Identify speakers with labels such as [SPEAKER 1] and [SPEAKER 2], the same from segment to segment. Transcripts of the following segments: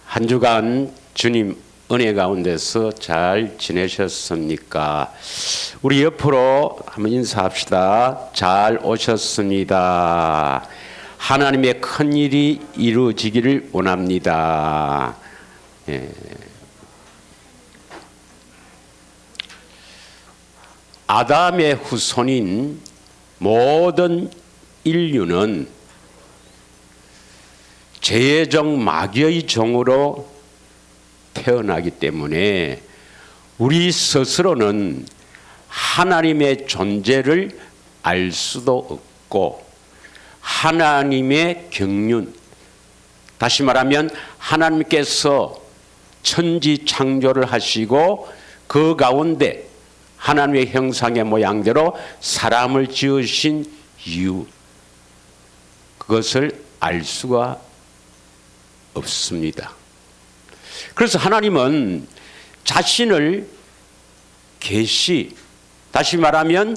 [SPEAKER 1] 한 주간 주님 은혜 가운데서 잘 지내셨습니까? 우리 옆으로 한번 인사합시다. 잘 오셨습니다. 하나님의 큰 일이 이루어지기를 원합니다. 아담의 후손인 모든 인류는 죄의 종 마귀의 종으로 태어나기 때문에 우리 스스로는 하나님의 존재를 알 수도 없고 하나님의 경륜, 다시 말하면 하나님께서 천지 창조를 하시고 그 가운데 하나님의 형상의 모양대로 사람을 지으신 이유, 그것을 알 수가 없습니다. 그래서 하나님은 자신을 계시, 다시 말하면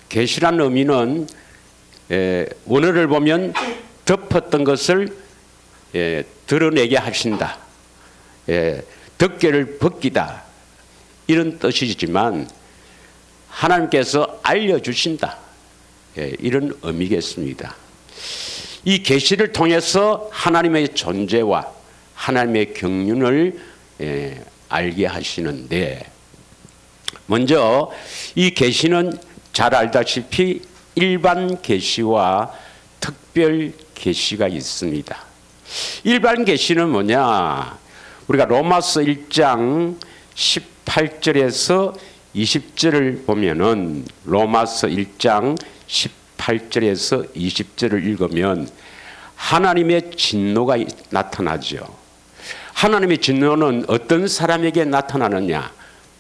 [SPEAKER 1] 계시라는 의미는 원어를 보면 덮었던 것을 드러내게 하신다, 덮개를 벗기다, 이런 뜻이지만 하나님께서 알려주신다, 이런 의미겠습니다. 이 계시를 통해서 하나님의 존재와 하나님의 경륜을 알게 하시는데, 먼저 이 계시는 잘 알다시피 일반 계시와 특별 계시가 있습니다. 일반 계시는 뭐냐? 우리가 로마서 1장 18절에서 20절을 보면은, 로마서 1장 18절에서 20절을 읽으면 하나님의 진노가 나타나죠. 하나님의 진노는 어떤 사람에게 나타나느냐?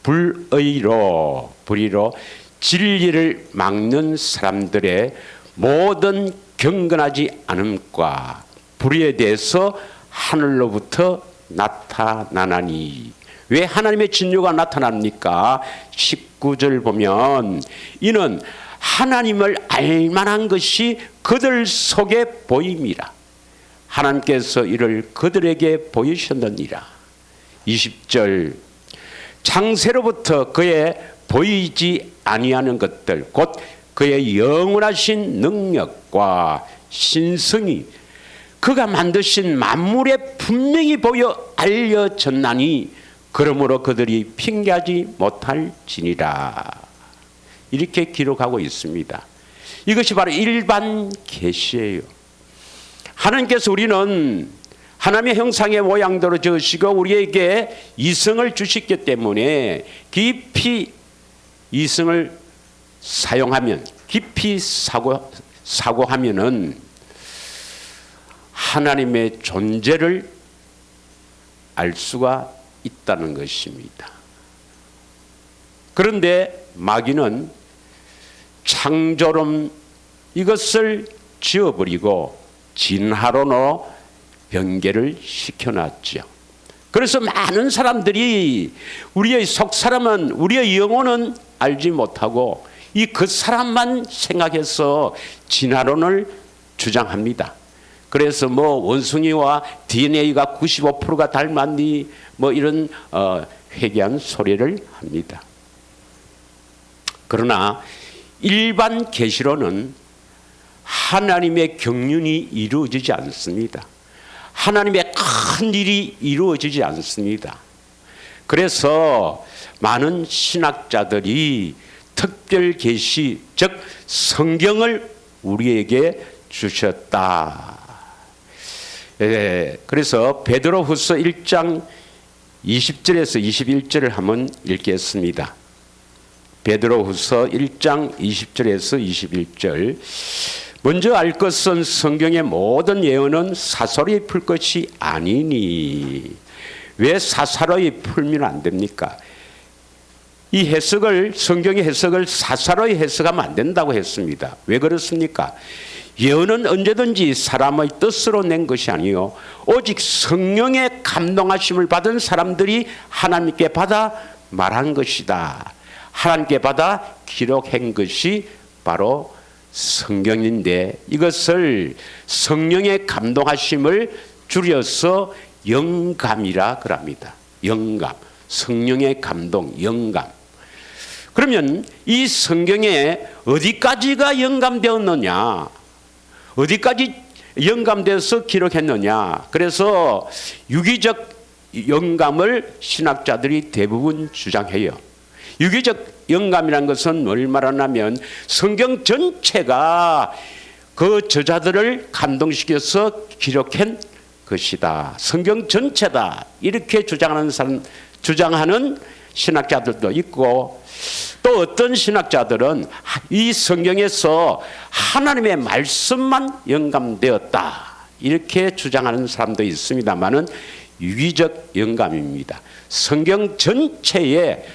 [SPEAKER 1] 불의로 진리를 막는 사람들의 모든 경건하지 않음과 불의에 대해서 하늘로부터 나타나나니. 왜 하나님의 진노가 나타납니까? 19절 보면 이는 하나님을 알만한 것이 그들 속에 보임이라. 하나님께서 이를 그들에게 보이셨느니라. 20절 창세로부터 그의 보이지 아니하는 것들, 곧 그의 영원하신 능력과 신성이 그가 만드신 만물에 분명히 보여 알려졌나니 그러므로 그들이 핑계하지 못할지니라. 이렇게 기록하고 있습니다. 이것이 바로 일반 계시예요. 하나님께서 우리는 하나님의 형상의 모양대로 지으시고 우리에게 이성을 주셨기 때문에 깊이 이성을 사용하면, 깊이 사고하면은 하나님의 존재를 알 수가 있다는 것입니다. 그런데 마귀는 창조론 이것을 지워버리고 진화론으로 변개를 시켜놨죠. 그래서 많은 사람들이 우리의 속사람은, 우리의 영혼은 알지 못하고 그 사람만 생각해서 진화론을 주장합니다. 그래서 원숭이와 DNA가 95%가 닮았니, 이런 회개한 소리를 합니다. 그러나 일반 계시로는 하나님의 경륜이 이루어지지 않습니다. 하나님의 큰 일이 이루어지지 않습니다. 그래서 많은 신학자들이 특별 계시, 즉 성경을 우리에게 주셨다. 그래서 베드로후서 1장 20절에서 21절을 한번 읽겠습니다. 베드로후서 1장 20절에서 21절. 먼저 알 것은 성경의 모든 예언은 사사로이 풀 것이 아니니. 왜 사사로이 풀면 안 됩니까? 이 해석을, 성경의 해석을 사사로이 해석하면 안 된다고 했습니다. 왜 그렇습니까? 예언은 언제든지 사람의 뜻으로 낸 것이 아니요 오직 성령의 감동하심을 받은 사람들이 하나님께 받아 말한 것이다. 하나님께 받아 기록한 것이 바로 성경인데, 이것을 성령의 감동하심을 줄여서 영감이라 그럽니다. 영감, 성령의 감동, 영감. 그러면 이 성경에 어디까지가 영감되었느냐? 어디까지 영감돼서 기록했느냐? 그래서 유기적 영감을 신학자들이 대부분 주장해요. 유기적 영감이라는 것은 뭘 말하냐면 성경 전체가 그 저자들을 감동시켜서 기록한 것이다. 성경 전체다. 이렇게 주장하는 신학자들도 있고, 또 어떤 신학자들은 이 성경에서 하나님의 말씀만 영감되었다. 이렇게 주장하는 사람도 있습니다만은 유기적 영감입니다. 성경 전체에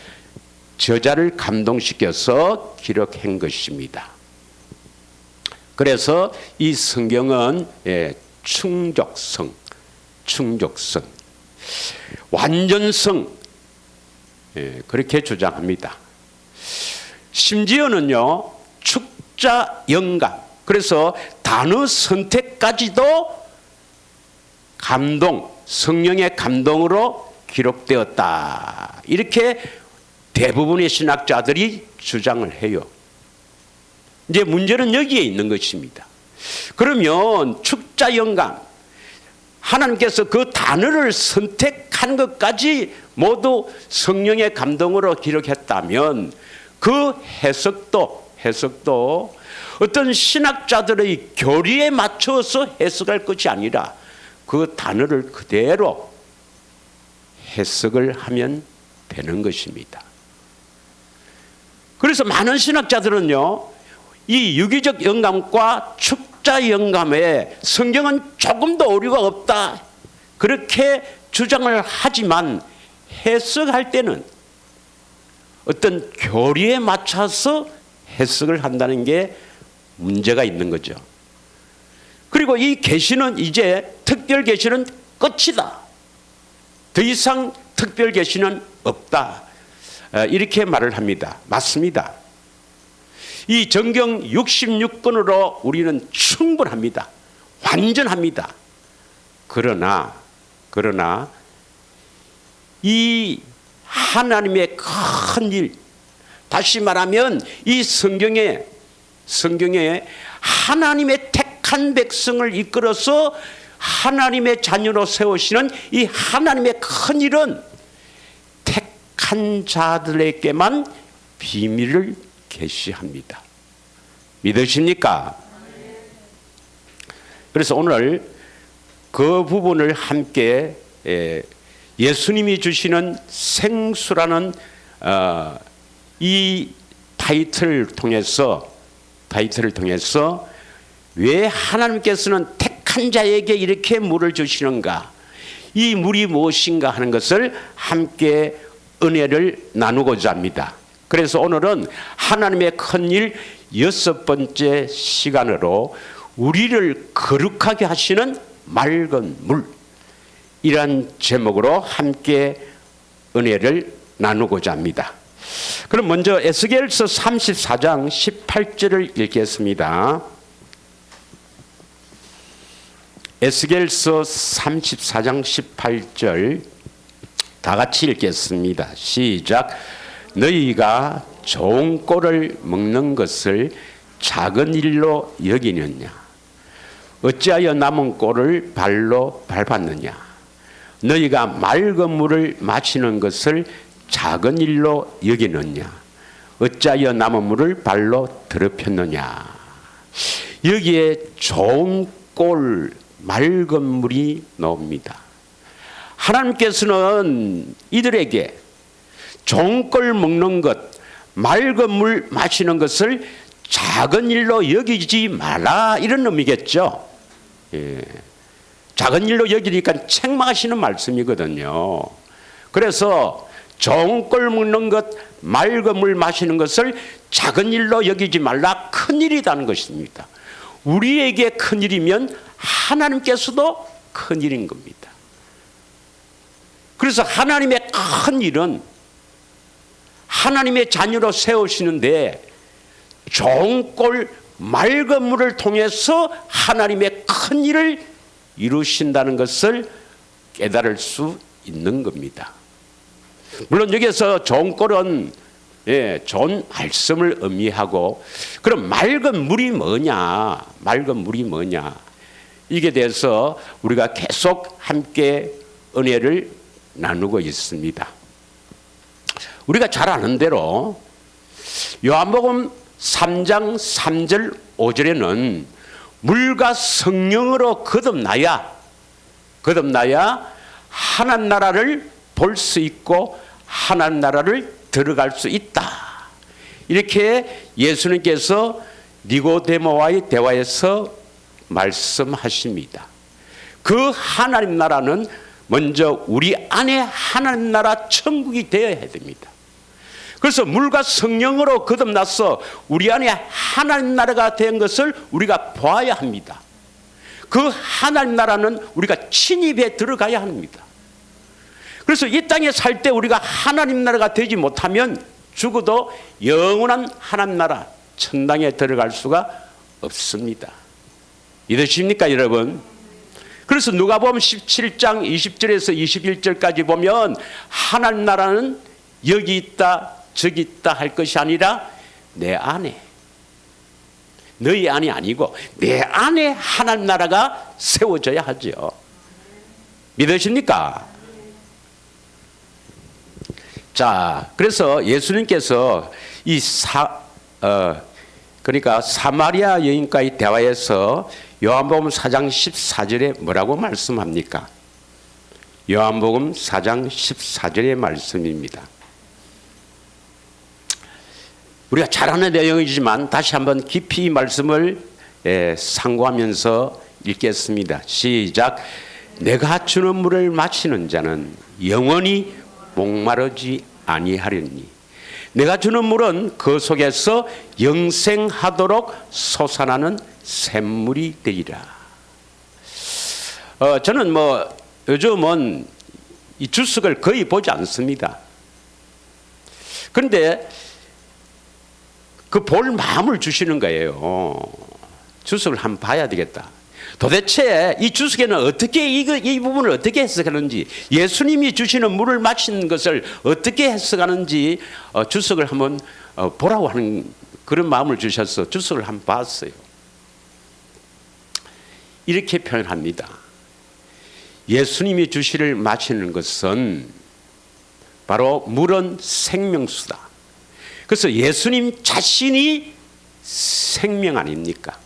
[SPEAKER 1] 저자를 감동시켜서 기록한 것입니다. 그래서 이 성경은 충족성, 완전성, 그렇게 주장합니다. 심지어는요, 축자 영감, 그래서 단어 선택까지도 감동, 성령의 감동으로 기록되었다. 이렇게 대부분의 신학자들이 주장을 해요. 이제 문제는 여기에 있는 것입니다. 그러면 축자 영감, 하나님께서 그 단어를 선택한 것까지 모두 성령의 감동으로 기록했다면 그 해석도 어떤 신학자들의 교리에 맞춰서 해석할 것이 아니라 그 단어를 그대로 해석을 하면 되는 것입니다. 그래서 많은 신학자들은요, 이 유기적 영감과 축자 영감에 성경은 조금도 오류가 없다, 그렇게 주장을 하지만 해석할 때는 어떤 교리에 맞춰서 해석을 한다는 게 문제가 있는 거죠. 그리고 이 계시는 이제 특별 계시는 끝이다. 더 이상 특별 계시는 없다. 이렇게 말을 합니다. 맞습니다. 이 정경 66권으로 우리는 충분합니다. 완전합니다. 그러나 이 하나님의 큰 일, 다시 말하면 이 성경에 하나님의 택한 백성을 이끌어서 하나님의 자녀로 세우시는 이 하나님의 큰 일은 택한 자들에게만 비밀을 계시합니다. 믿으십니까? 그래서 오늘 그 부분을 함께 예수님이 주시는 생수라는 이 타이틀을 통해서 왜 하나님께서는 택한 자에게 이렇게 물을 주시는가, 이 물이 무엇인가 하는 것을 함께 은혜를 나누고자 합니다. 그래서 오늘은 하나님의 큰일 6번째 시간으로 우리를 거룩하게 하시는 맑은 물, 이란 제목으로 함께 은혜를 나누고자 합니다. 그럼 먼저 에스겔서 34장 18절을 읽겠습니다. 에스겔서 34장 18절 다 같이 읽겠습니다. 시작. 너희가 좋은 꼴을 먹는 것을 작은 일로 여기느냐? 어찌하여 남은 꼴을 발로 밟았느냐? 너희가 맑은 물을 마시는 것을 작은 일로 여기느냐? 어찌하여 남은 물을 발로 더럽혔느냐? 여기에 좋은 꼴, 맑은 물이 나옵니다. 하나님께서는 이들에게 좋은 꼴 먹는 것, 맑은 물 마시는 것을 작은 일로 여기지 마라, 이런 의미겠죠. 작은 일로 여기니까 책망하시는 말씀이거든요. 그래서 좋은 꼴 먹는 것, 맑은 물 마시는 것을 작은 일로 여기지 말라, 큰 일이라는 것입니다. 우리에게 큰 일이면 하나님께서도 큰 일인 겁니다. 그래서 하나님의 큰 일은 하나님의 자녀로 세우시는데 좋은 꼴, 맑은 물을 통해서 하나님의 큰 일을 이루신다는 것을 깨달을 수 있는 겁니다. 물론 여기서 좋은 꼴은 좋은 말씀을 의미하고, 그럼 맑은 물이 뭐냐? 맑은 물이 뭐냐? 이게 대해서 우리가 계속 함께 은혜를 나누고 있습니다. 우리가 잘 아는 대로 요한복음 3장 3절 5절에는 물과 성령으로 거듭나야 하나님 나라를 볼 수 있고 하나님 나라를 들어갈 수 있다. 이렇게 예수님께서 니고데모와의 대화에서 말씀하십니다. 그 하나님 나라는 먼저 우리 안에 하나님 나라 천국이 되어야 됩니다. 그래서 물과 성령으로 거듭나서 우리 안에 하나님 나라가 된 것을 우리가 봐야 합니다. 그 하나님 나라는 우리가 침입해 들어가야 합니다. 그래서 이 땅에 살 때 우리가 하나님 나라가 되지 못하면 죽어도 영원한 하나님 나라 천당에 들어갈 수가 없습니다. 믿으십니까, 여러분? 그래서 누가복음 17장 20절에서 21절까지 보면 하나님 나라는 여기 있다 저기 있다 할 것이 아니라 내 안에, 너희 안이 아니고 내 안에 하나님 나라가 세워져야 하죠. 믿으십니까? 자, 그래서 예수님께서 그러니까 사마리아 여인과의 대화에서 요한복음 4장 14절에 뭐라고 말씀합니까? 요한복음 4장 14절의 말씀입니다. 우리가 잘 아는 내용이지만 다시 한번 깊이 이 말씀을 상고하면서 읽겠습니다. 시작. 내가 주는 물을 마시는 자는 영원히 목마르지 아니하리니 내가 주는 물은 그 속에서 영생하도록 솟아나는 샘물이 되리라. 저는 요즘은 이 주석을 거의 보지 않습니다. 그런데 그 볼 마음을 주시는 거예요. 주석을 한번 봐야 되겠다. 도대체 이 주석에는 어떻게 이 부분을 어떻게 해석하는지, 예수님이 주시는 물을 마시는 것을 어떻게 해석하는지 주석을 한번 보라고 하는 그런 마음을 주셔서 주석을 한번 봤어요. 이렇게 표현합니다. 예수님이 주시를 마시는 것은 바로 물은 생명수다. 그래서 예수님 자신이 생명 아닙니까?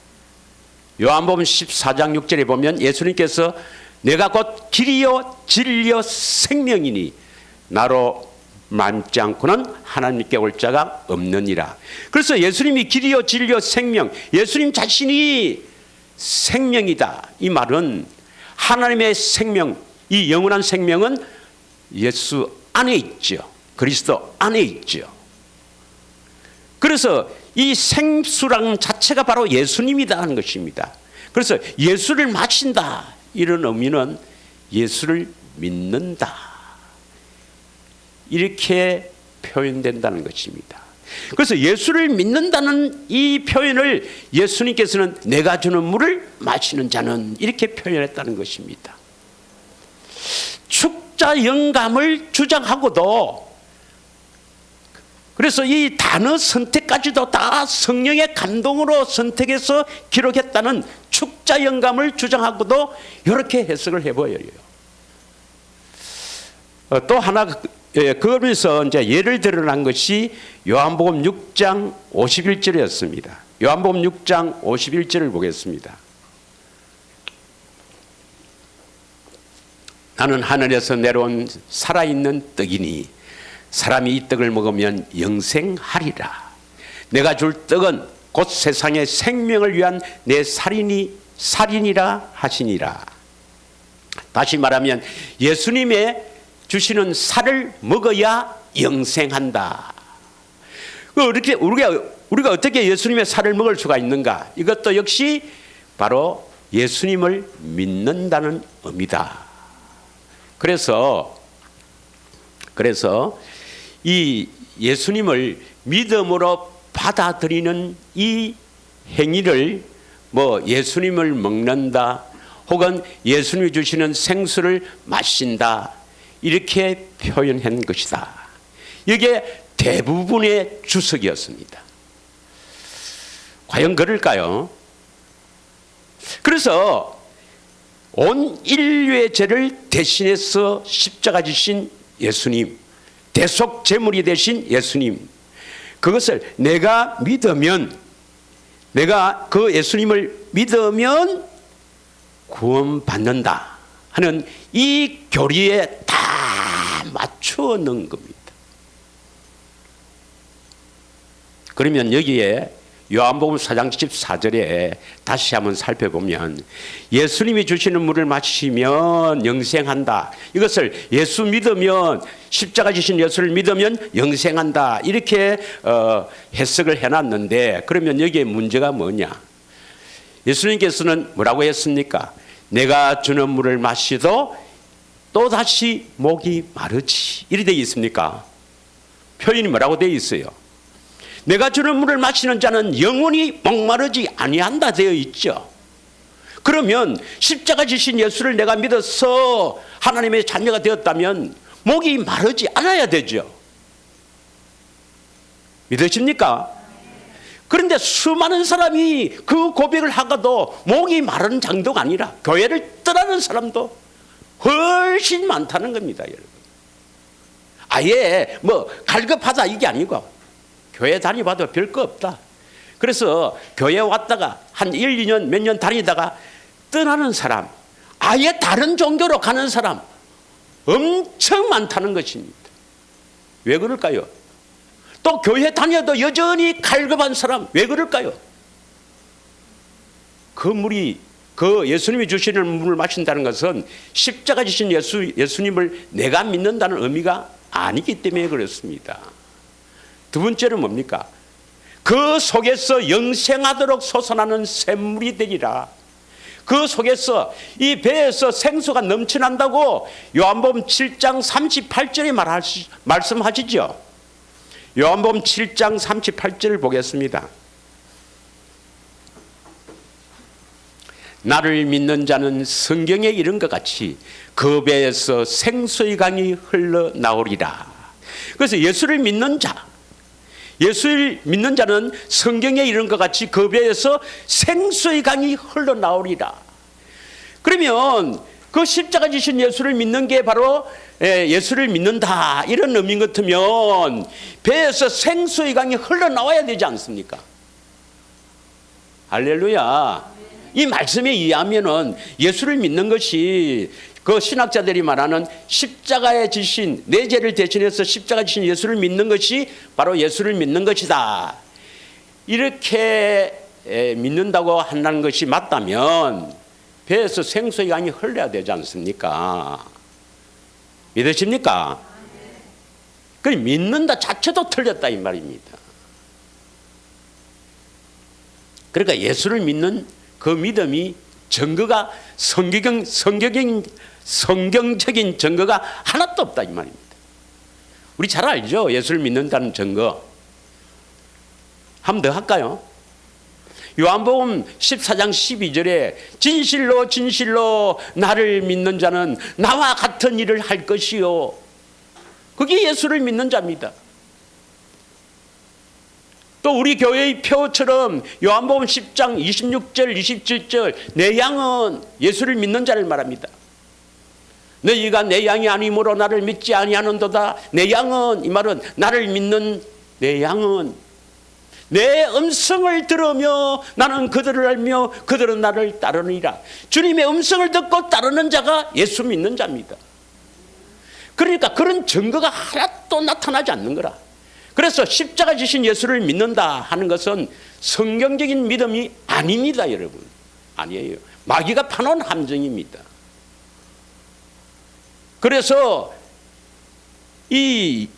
[SPEAKER 1] 요한복음 14장 6절에 보면 예수님께서 내가 곧 길이요 진리요 생명이니 나로 맘지 않고는 하나님께 올 자가 없느니라. 그래서 예수님이 길이요 진리요 생명, 예수님 자신이 생명이다. 이 말은 하나님의 생명, 이 영원한 생명은 예수 안에 있죠. 그리스도 안에 있죠. 그래서 이 생수랑 자체가 바로 예수님이다 하는 것입니다. 그래서 예수를 마신다 이런 의미는 예수를 믿는다 이렇게 표현된다는 것입니다. 그래서 예수를 믿는다는 이 표현을 예수님께서는 내가 주는 물을 마시는 자는 이렇게 표현했다는 것입니다. 축자 영감을 주장하고도, 그래서 이 단어 선택까지도 다 성령의 감동으로 선택해서 기록했다는 축자 영감을 주장하고도 이렇게 해석을 해보여요. 또 하나 그러면서 이제 예를 들어난 것이 요한복음 6장 51절이었습니다. 요한복음 6장 51절을 보겠습니다. 나는 하늘에서 내려온 살아있는 떡이니 사람이 이 떡을 먹으면 영생하리라. 내가 줄 떡은 곧 세상의 생명을 위한 내 살인이라 하시니라. 다시 말하면 예수님의 주시는 살을 먹어야 영생한다. 이렇게 우리가 어떻게 예수님의 살을 먹을 수가 있는가? 이것도 역시 바로 예수님을 믿는다는 의미다. 그래서 이 예수님을 믿음으로 받아들이는 이 행위를 예수님을 먹는다 혹은 예수님이 주시는 생수를 마신다, 이렇게 표현한 것이다. 이게 대부분의 주석이었습니다. 과연 그럴까요? 그래서 온 인류의 죄를 대신해서 십자가 지신 예수님, 대속 제물이 되신 예수님, 그것을 내가 믿으면, 내가 그 예수님을 믿으면 구원받는다 하는 이 교리에 다 맞추어 넣은 겁니다. 그러면 여기에 요한복음 4장 14절에 다시 한번 살펴보면 예수님이 주시는 물을 마시면 영생한다, 이것을 예수 믿으면, 십자가 지신 예수를 믿으면 영생한다, 이렇게 해석을 해놨는데, 그러면 여기에 문제가 뭐냐? 예수님께서는 뭐라고 했습니까? 내가 주는 물을 마시도 또다시 목이 마르지, 이리 되어 있습니까? 표현이 뭐라고 되어 있어요? 내가 주는 물을 마시는 자는 영원히 목마르지 아니한다 되어 있죠. 그러면 십자가 지신 예수를 내가 믿어서 하나님의 자녀가 되었다면 목이 마르지 않아야 되죠. 믿으십니까? 그런데 수많은 사람이 그 고백을 하고도 목이 마른 정도가 아니라 교회를 떠나는 사람도 훨씬 많다는 겁니다, 여러분. 아예 뭐 갈급하다 이게 아니고 교회 다니봐도 별거 없다. 그래서 교회 왔다가 한 1, 2년 몇 년 다니다가 떠나는 사람, 아예 다른 종교로 가는 사람 엄청 많다는 것입니다. 왜 그럴까요? 또 교회 다녀도 여전히 갈급한 사람 왜 그럴까요? 그 물이, 그 예수님이 주시는 물을 마신다는 것은 십자가 지신 예수님을 내가 믿는다는 의미가 아니기 때문에 그렇습니다. 두 번째는 뭡니까? 그 속에서 영생하도록 솟아나는 샘물이 되리라. 그 속에서 이 배에서 생수가 넘쳐난다고 요한복음 7장 38절에 말씀하시죠. 요한복음 7장 38절을 보겠습니다. 나를 믿는 자는 성경에 이른 것 같이 그 배에서 생수의 강이 흘러나오리라. 그래서 예수를 믿는 자, 예수를 믿는 자는 성경에 이른 것 같이 그 배에서 생수의 강이 흘러나오리라. 그러면 그 십자가 지신 예수를 믿는 게 바로 예수를 믿는다, 이런 의미 같으면 배에서 생수의 강이 흘러나와야 되지 않습니까? 할렐루야. 이 말씀에 의하면은 예수를 믿는 것이 그 신학자들이 말하는 십자가에 지신, 내 죄를 대신해서 십자가 지신 예수를 믿는 것이 바로 예수를 믿는 것이다, 이렇게 믿는다고 한다는 것이 맞다면 배에서 생수의 강이 흘러야 되지 않습니까? 믿으십니까? 그 믿는다 자체도 틀렸다 이 말입니다. 그러니까 예수를 믿는 그 믿음이 증거가 성경적인 증거가 하나도 없다 이 말입니다. 우리 잘 알죠? 예수를 믿는다는 증거. 한 번 더 할까요? 요한복음 14장 12절에 진실로 진실로 나를 믿는 자는 나와 같은 일을 할 것이요. 그게 예수를 믿는 자입니다. 또 우리 교회의 표처럼 요한복음 10장 26절 27절 내 양은 예수를 믿는 자를 말합니다. 너희가 내 양이 아니므로 나를 믿지 아니하는도다. 내 양은, 이 말은 나를 믿는 내 양은 내 음성을 들으며 나는 그들을 알며 그들은 나를 따르니라. 주님의 음성을 듣고 따르는 자가 예수 믿는 자입니다. 그러니까 그런 증거가 하나도 나타나지 않는 거라. 그래서 십자가 지신 예수를 믿는다 하는 것은 성경적인 믿음이 아닙니다, 여러분. 아니에요. 마귀가 파놓은 함정입니다. 그래서 이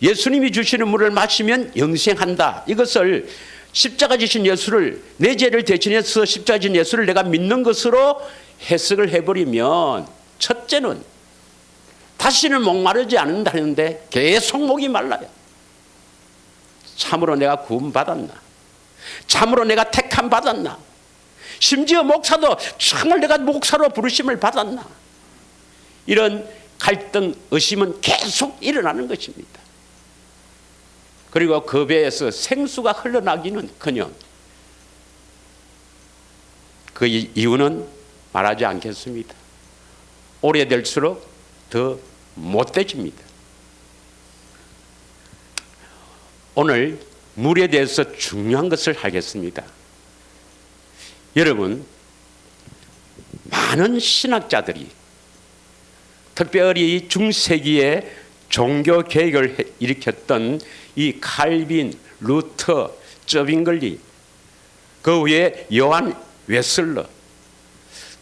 [SPEAKER 1] 예수님이 주시는 물을 마시면 영생한다, 이것을 십자가 지신 예수를, 내 죄를 대신해서 십자가 지신 예수를 내가 믿는 것으로 해석을 해버리면, 첫째는 다시는 목마르지 않는다는데 계속 목이 말라요. 참으로 내가 구원받았나? 참으로 내가 택함 받았나? 심지어 목사도 정말 내가 목사로 부르심을 받았나? 이런 갈등, 의심은 계속 일어나는 것입니다. 그리고 그 배에서 생수가 흘러나기는커녕 그 이유는 말하지 않겠습니다. 오래될수록 더 못돼집니다. 오늘 물에 대해서 중요한 것을 하겠습니다. 여러분, 많은 신학자들이 특별히 중세기에 종교 개혁을 일으켰던 이 칼빈, 루터, 저빙글리, 그 외에 요한 웨슬러,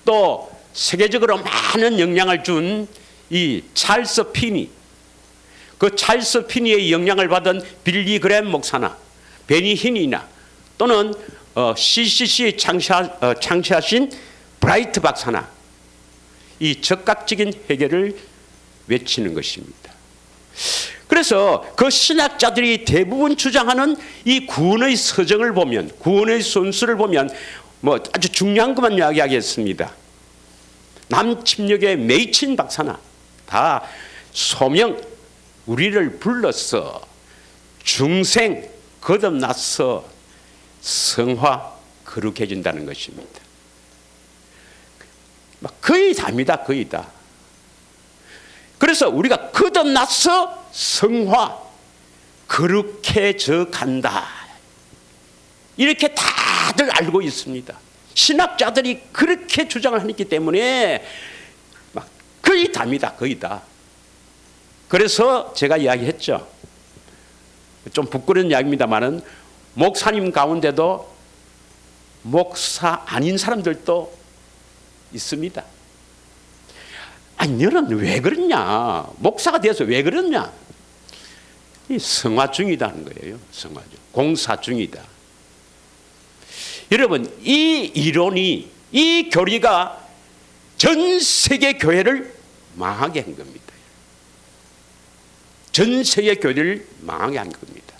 [SPEAKER 1] 또 세계적으로 많은 영향을 준 이 찰스 피니, 그 찰스 피니의 영향을 받은 빌리 그램 목사나 베니 힌이나 또는 CCC 창시하신 브라이트 박사나 이 적극적인 해결을 외치는 것입니다. 그래서 그 신학자들이 대부분 주장하는 이 구원의 서정을 보면, 구원의 순수를 보면 뭐 아주 중요한 것만 이야기하겠습니다. 남침역의 메이친 박사나 다 소명, 우리를 불러서 중생 거듭나서 성화 거룩해진다는 것입니다. 거의 다입니다. 거의 다. 그래서 우리가 거듭나서 성화 거룩해져 간다, 이렇게 다들 알고 있습니다. 신학자들이 그렇게 주장을 하기 때문에 거의 다입니다. 거의 다. 그래서 제가 이야기했죠. 좀 부끄러운 이야기입니다만은 목사님 가운데도 목사 아닌 사람들도 있습니다. 아니, 너는 왜 그러냐? 목사가 되어서 왜 그러냐? 이 성화 중이다는 거예요. 성화 중, 공사 중이다. 여러분, 이 이론이, 이 교리가 전 세계 교회를 망하게 한 겁니다. 전 세계 교회를 망하게 한 겁니다.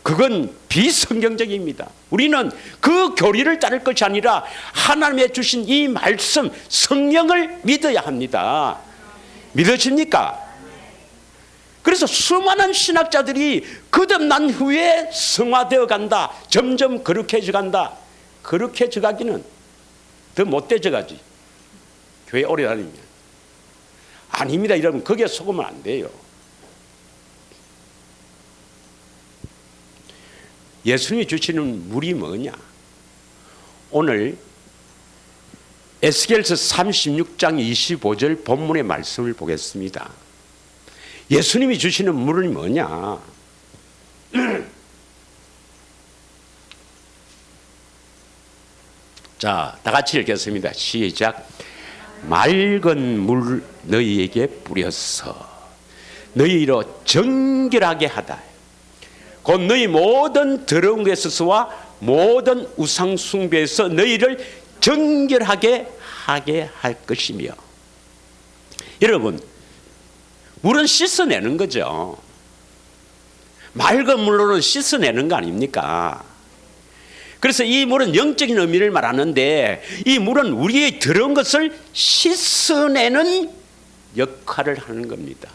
[SPEAKER 1] 그건 비성경적입니다. 우리는 그 교리를 따를 것이 아니라 하나님의 주신 이 말씀, 성령을 믿어야 합니다. 믿으십니까? 그래서 수많은 신학자들이 거듭난 후에 성화되어 간다, 점점 거룩해져 간다. 거룩해져 가기는 더 못돼져 가지, 교회 오래 다니면. 아닙니다. 여러분, 거기에 속으면 안 돼요. 예수님이 주시는 물이 뭐냐? 오늘 에스겔서 36장 25절 본문의 말씀을 보겠습니다. 예수님이 주시는 물은 뭐냐? 자, 다 같이 읽겠습니다. 시작. 맑은 물 너희에게 뿌려서 너희로 정결하게 하다. 곧 너희 모든 더러운 것에서와 모든 우상 숭배에서 너희를 정결하게 하게 할 것이며. 여러분, 물은 씻어내는 거죠. 맑은 물로는 씻어내는 거 아닙니까? 그래서 이 물은 영적인 의미를 말하는데, 이 물은 우리의 더러운 것을 씻어내는 역할을 하는 겁니다.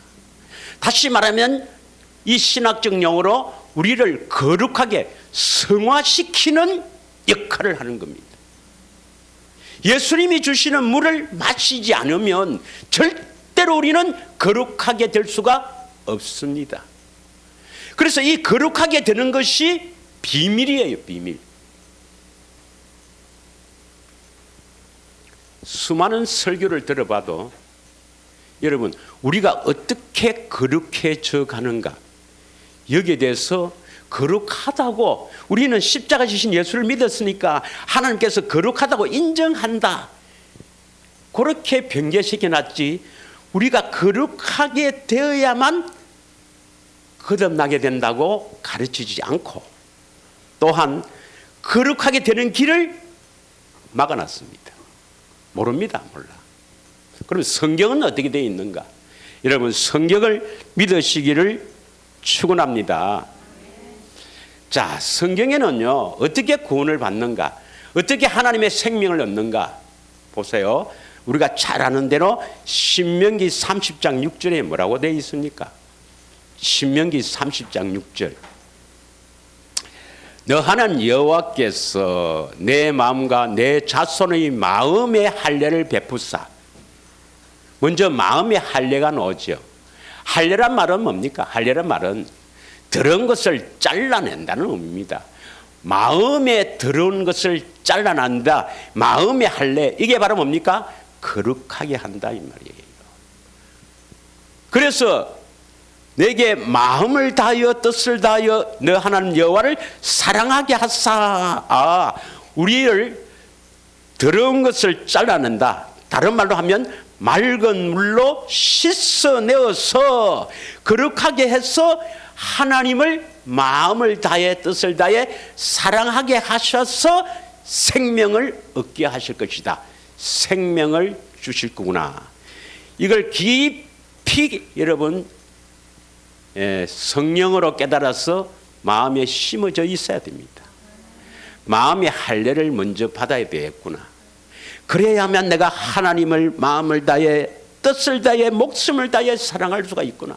[SPEAKER 1] 다시 말하면 이 신학적 용어로 우리를 거룩하게 성화시키는 역할을 하는 겁니다. 예수님이 주시는 물을 마시지 않으면 절대로 우리는 거룩하게 될 수가 없습니다. 그래서 이 거룩하게 되는 것이 비밀이에요. 비밀. 수많은 설교를 들어봐도 여러분, 우리가 어떻게 거룩해져 가는가, 여기에 대해서 거룩하다고, 우리는 십자가 지신 예수를 믿었으니까 하나님께서 거룩하다고 인정한다, 그렇게 변개시켜놨지, 우리가 거룩하게 되어야만 거듭나게 된다고 가르치지 않고, 또한 거룩하게 되는 길을 막아놨습니다. 모릅니다. 몰라. 그럼 성경은 어떻게 되어 있는가? 여러분, 성경을 믿으시기를 축원합니다. 자, 성경에는요, 어떻게 구원을 받는가? 어떻게 하나님의 생명을 얻는가? 보세요. 우리가 잘 아는 대로 신명기 30장 6절에 뭐라고 되어 있습니까? 신명기 30장 6절. 너 하나님 여호와께서 내 마음과 내 자손의 마음의 할례를 베푸사. 먼저 마음의 할례가 나오죠. 할례란 말은 뭡니까? 할례란 말은 들은 것을 잘라낸다는 의미입니다. 마음에 들은 것을 잘라낸다. 마음의 할례. 이게 바로 뭡니까? 거룩하게 한다 이 말이에요. 그래서 내게 마음을 다하여 뜻을 다하여 너 하나님 여호와를 사랑하게 하사. 우리를 더러운 것을 잘라낸다. 다른 말로 하면 맑은 물로 씻어내어서 거룩하게 해서 하나님을 마음을 다해 뜻을 다해 사랑하게 하셔서 생명을 얻게 하실 것이다. 생명을 주실 거구나. 이걸 깊이 여러분 성령으로 깨달아서 마음에 심어져 있어야 됩니다. 마음의 할례를 먼저 받아야 되겠구나. 그래야만 내가 하나님을 마음을 다해 뜻을 다해 목숨을 다해 사랑할 수가 있구나.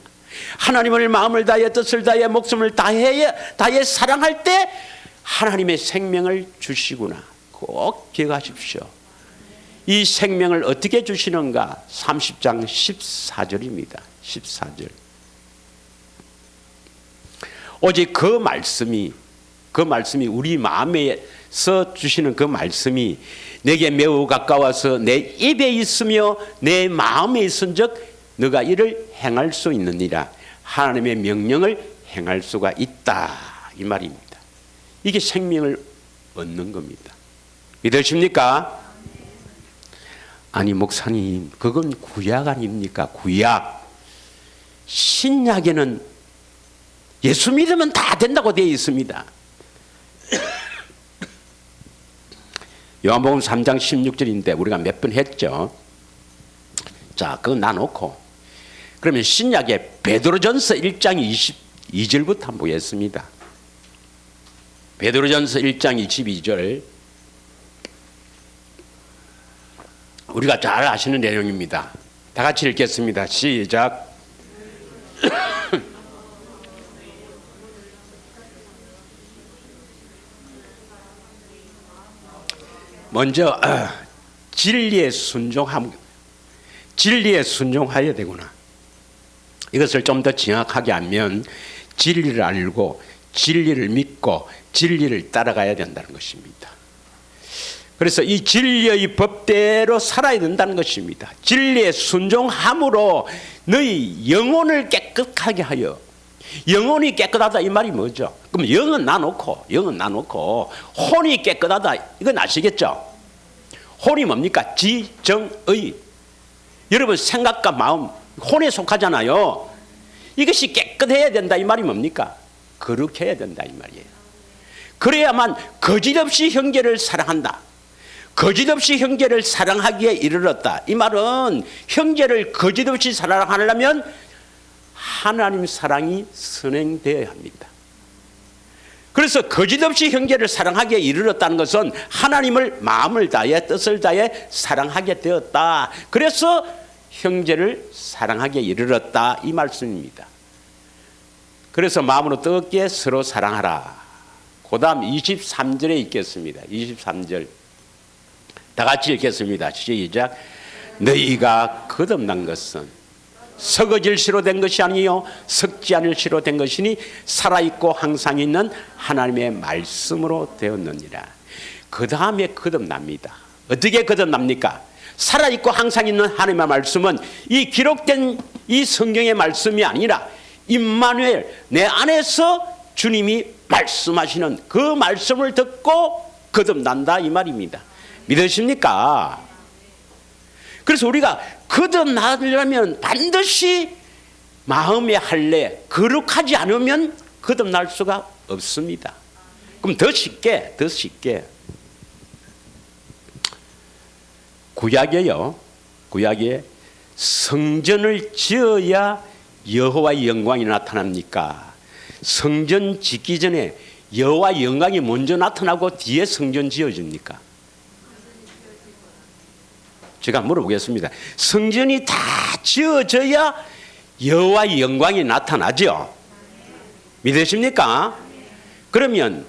[SPEAKER 1] 하나님을 마음을 다해 뜻을 다해 목숨을 다해 사랑할 때 하나님의 생명을 주시구나. 꼭 기억하십시오. 이 생명을 어떻게 주시는가? 30장 14절입니다. 14절. 오직 그 말씀이 우리 마음에서 주시는 그 말씀이 내게 매우 가까워서 내 입에 있으며 내 마음에 있은즉 너가 이를 행할 수 있느니라. 하나님의 명령을 행할 수가 있다 이 말입니다. 이게 생명을 얻는 겁니다. 믿으십니까? 아니 목사님, 그건 구약 아닙니까? 구약. 신약에는 예수 믿으면 다 된다고 되어 있습니다. 요한복음 3장 16절인데 우리가 몇 번 했죠. 자, 그거 놔놓고 그러면 신약의 베드로전서 1장 22절부터 한번 보겠습니다. 베드로전서 1장 22절. 우리가 잘 아시는 내용입니다. 다 같이 읽겠습니다. 시작. 먼저 진리에 순종하여야 되구나. 이것을 좀 더 정확하게 하면 진리를 알고 진리를 믿고 진리를 따라가야 된다는 것입니다. 그래서 이 진리의 법대로 살아야 된다는 것입니다. 진리에 순종함으로 너희 영혼을 깨끗하게 하여. 영혼이 깨끗하다 이 말이 뭐죠? 그럼 영은 놔놓고 혼이 깨끗하다 이건 아시겠죠? 혼이 뭡니까? 지정의. 여러분 생각과 마음 혼에 속하잖아요. 이것이 깨끗해야 된다 이 말이 뭡니까? 거룩해야 된다 이 말이에요. 그래야만 거짓없이 형제를 사랑한다. 거짓없이 형제를 사랑하기에 이르렀다. 이 말은 형제를 거짓없이 사랑하려면 하나님 사랑이 선행되어야 합니다. 그래서 거짓없이 형제를 사랑하기에 이르렀다는 것은 하나님을 마음을 다해 뜻을 다해 사랑하게 되었다. 그래서 형제를 사랑하기에 이르렀다 이 말씀입니다. 그래서 마음으로 뜨겁게 서로 사랑하라. 그 다음 23절에 있겠습니다. 23절 다 같이 읽겠습니다. 시작. 너희가 거듭난 것은 썩어질 시로 된 것이 아니요 썩지 않을 시로 된 것이니 살아있고 항상 있는 하나님의 말씀으로 되었느니라. 그 다음에 거듭납니다. 어떻게 거듭납니까? 살아있고 항상 있는 하나님의 말씀은 이 기록된 이 성경의 말씀이 아니라 임마누엘 내 안에서 주님이 말씀하시는 그 말씀을 듣고 거듭난다 이 말입니다. 믿으십니까? 그래서 우리가 거듭나려면 반드시 마음의 할례 거룩하지 않으면 거듭날 수가 없습니다. 그럼 더 쉽게 구약에 성전을 지어야 여호와의 영광이 나타납니까? 성전 짓기 전에 여호와의 영광이 먼저 나타나고 뒤에 성전 지어집니까? 제가 물어보겠습니다. 성전이 다 지어져야 여호와의 영광이 나타나죠. 믿으십니까? 그러면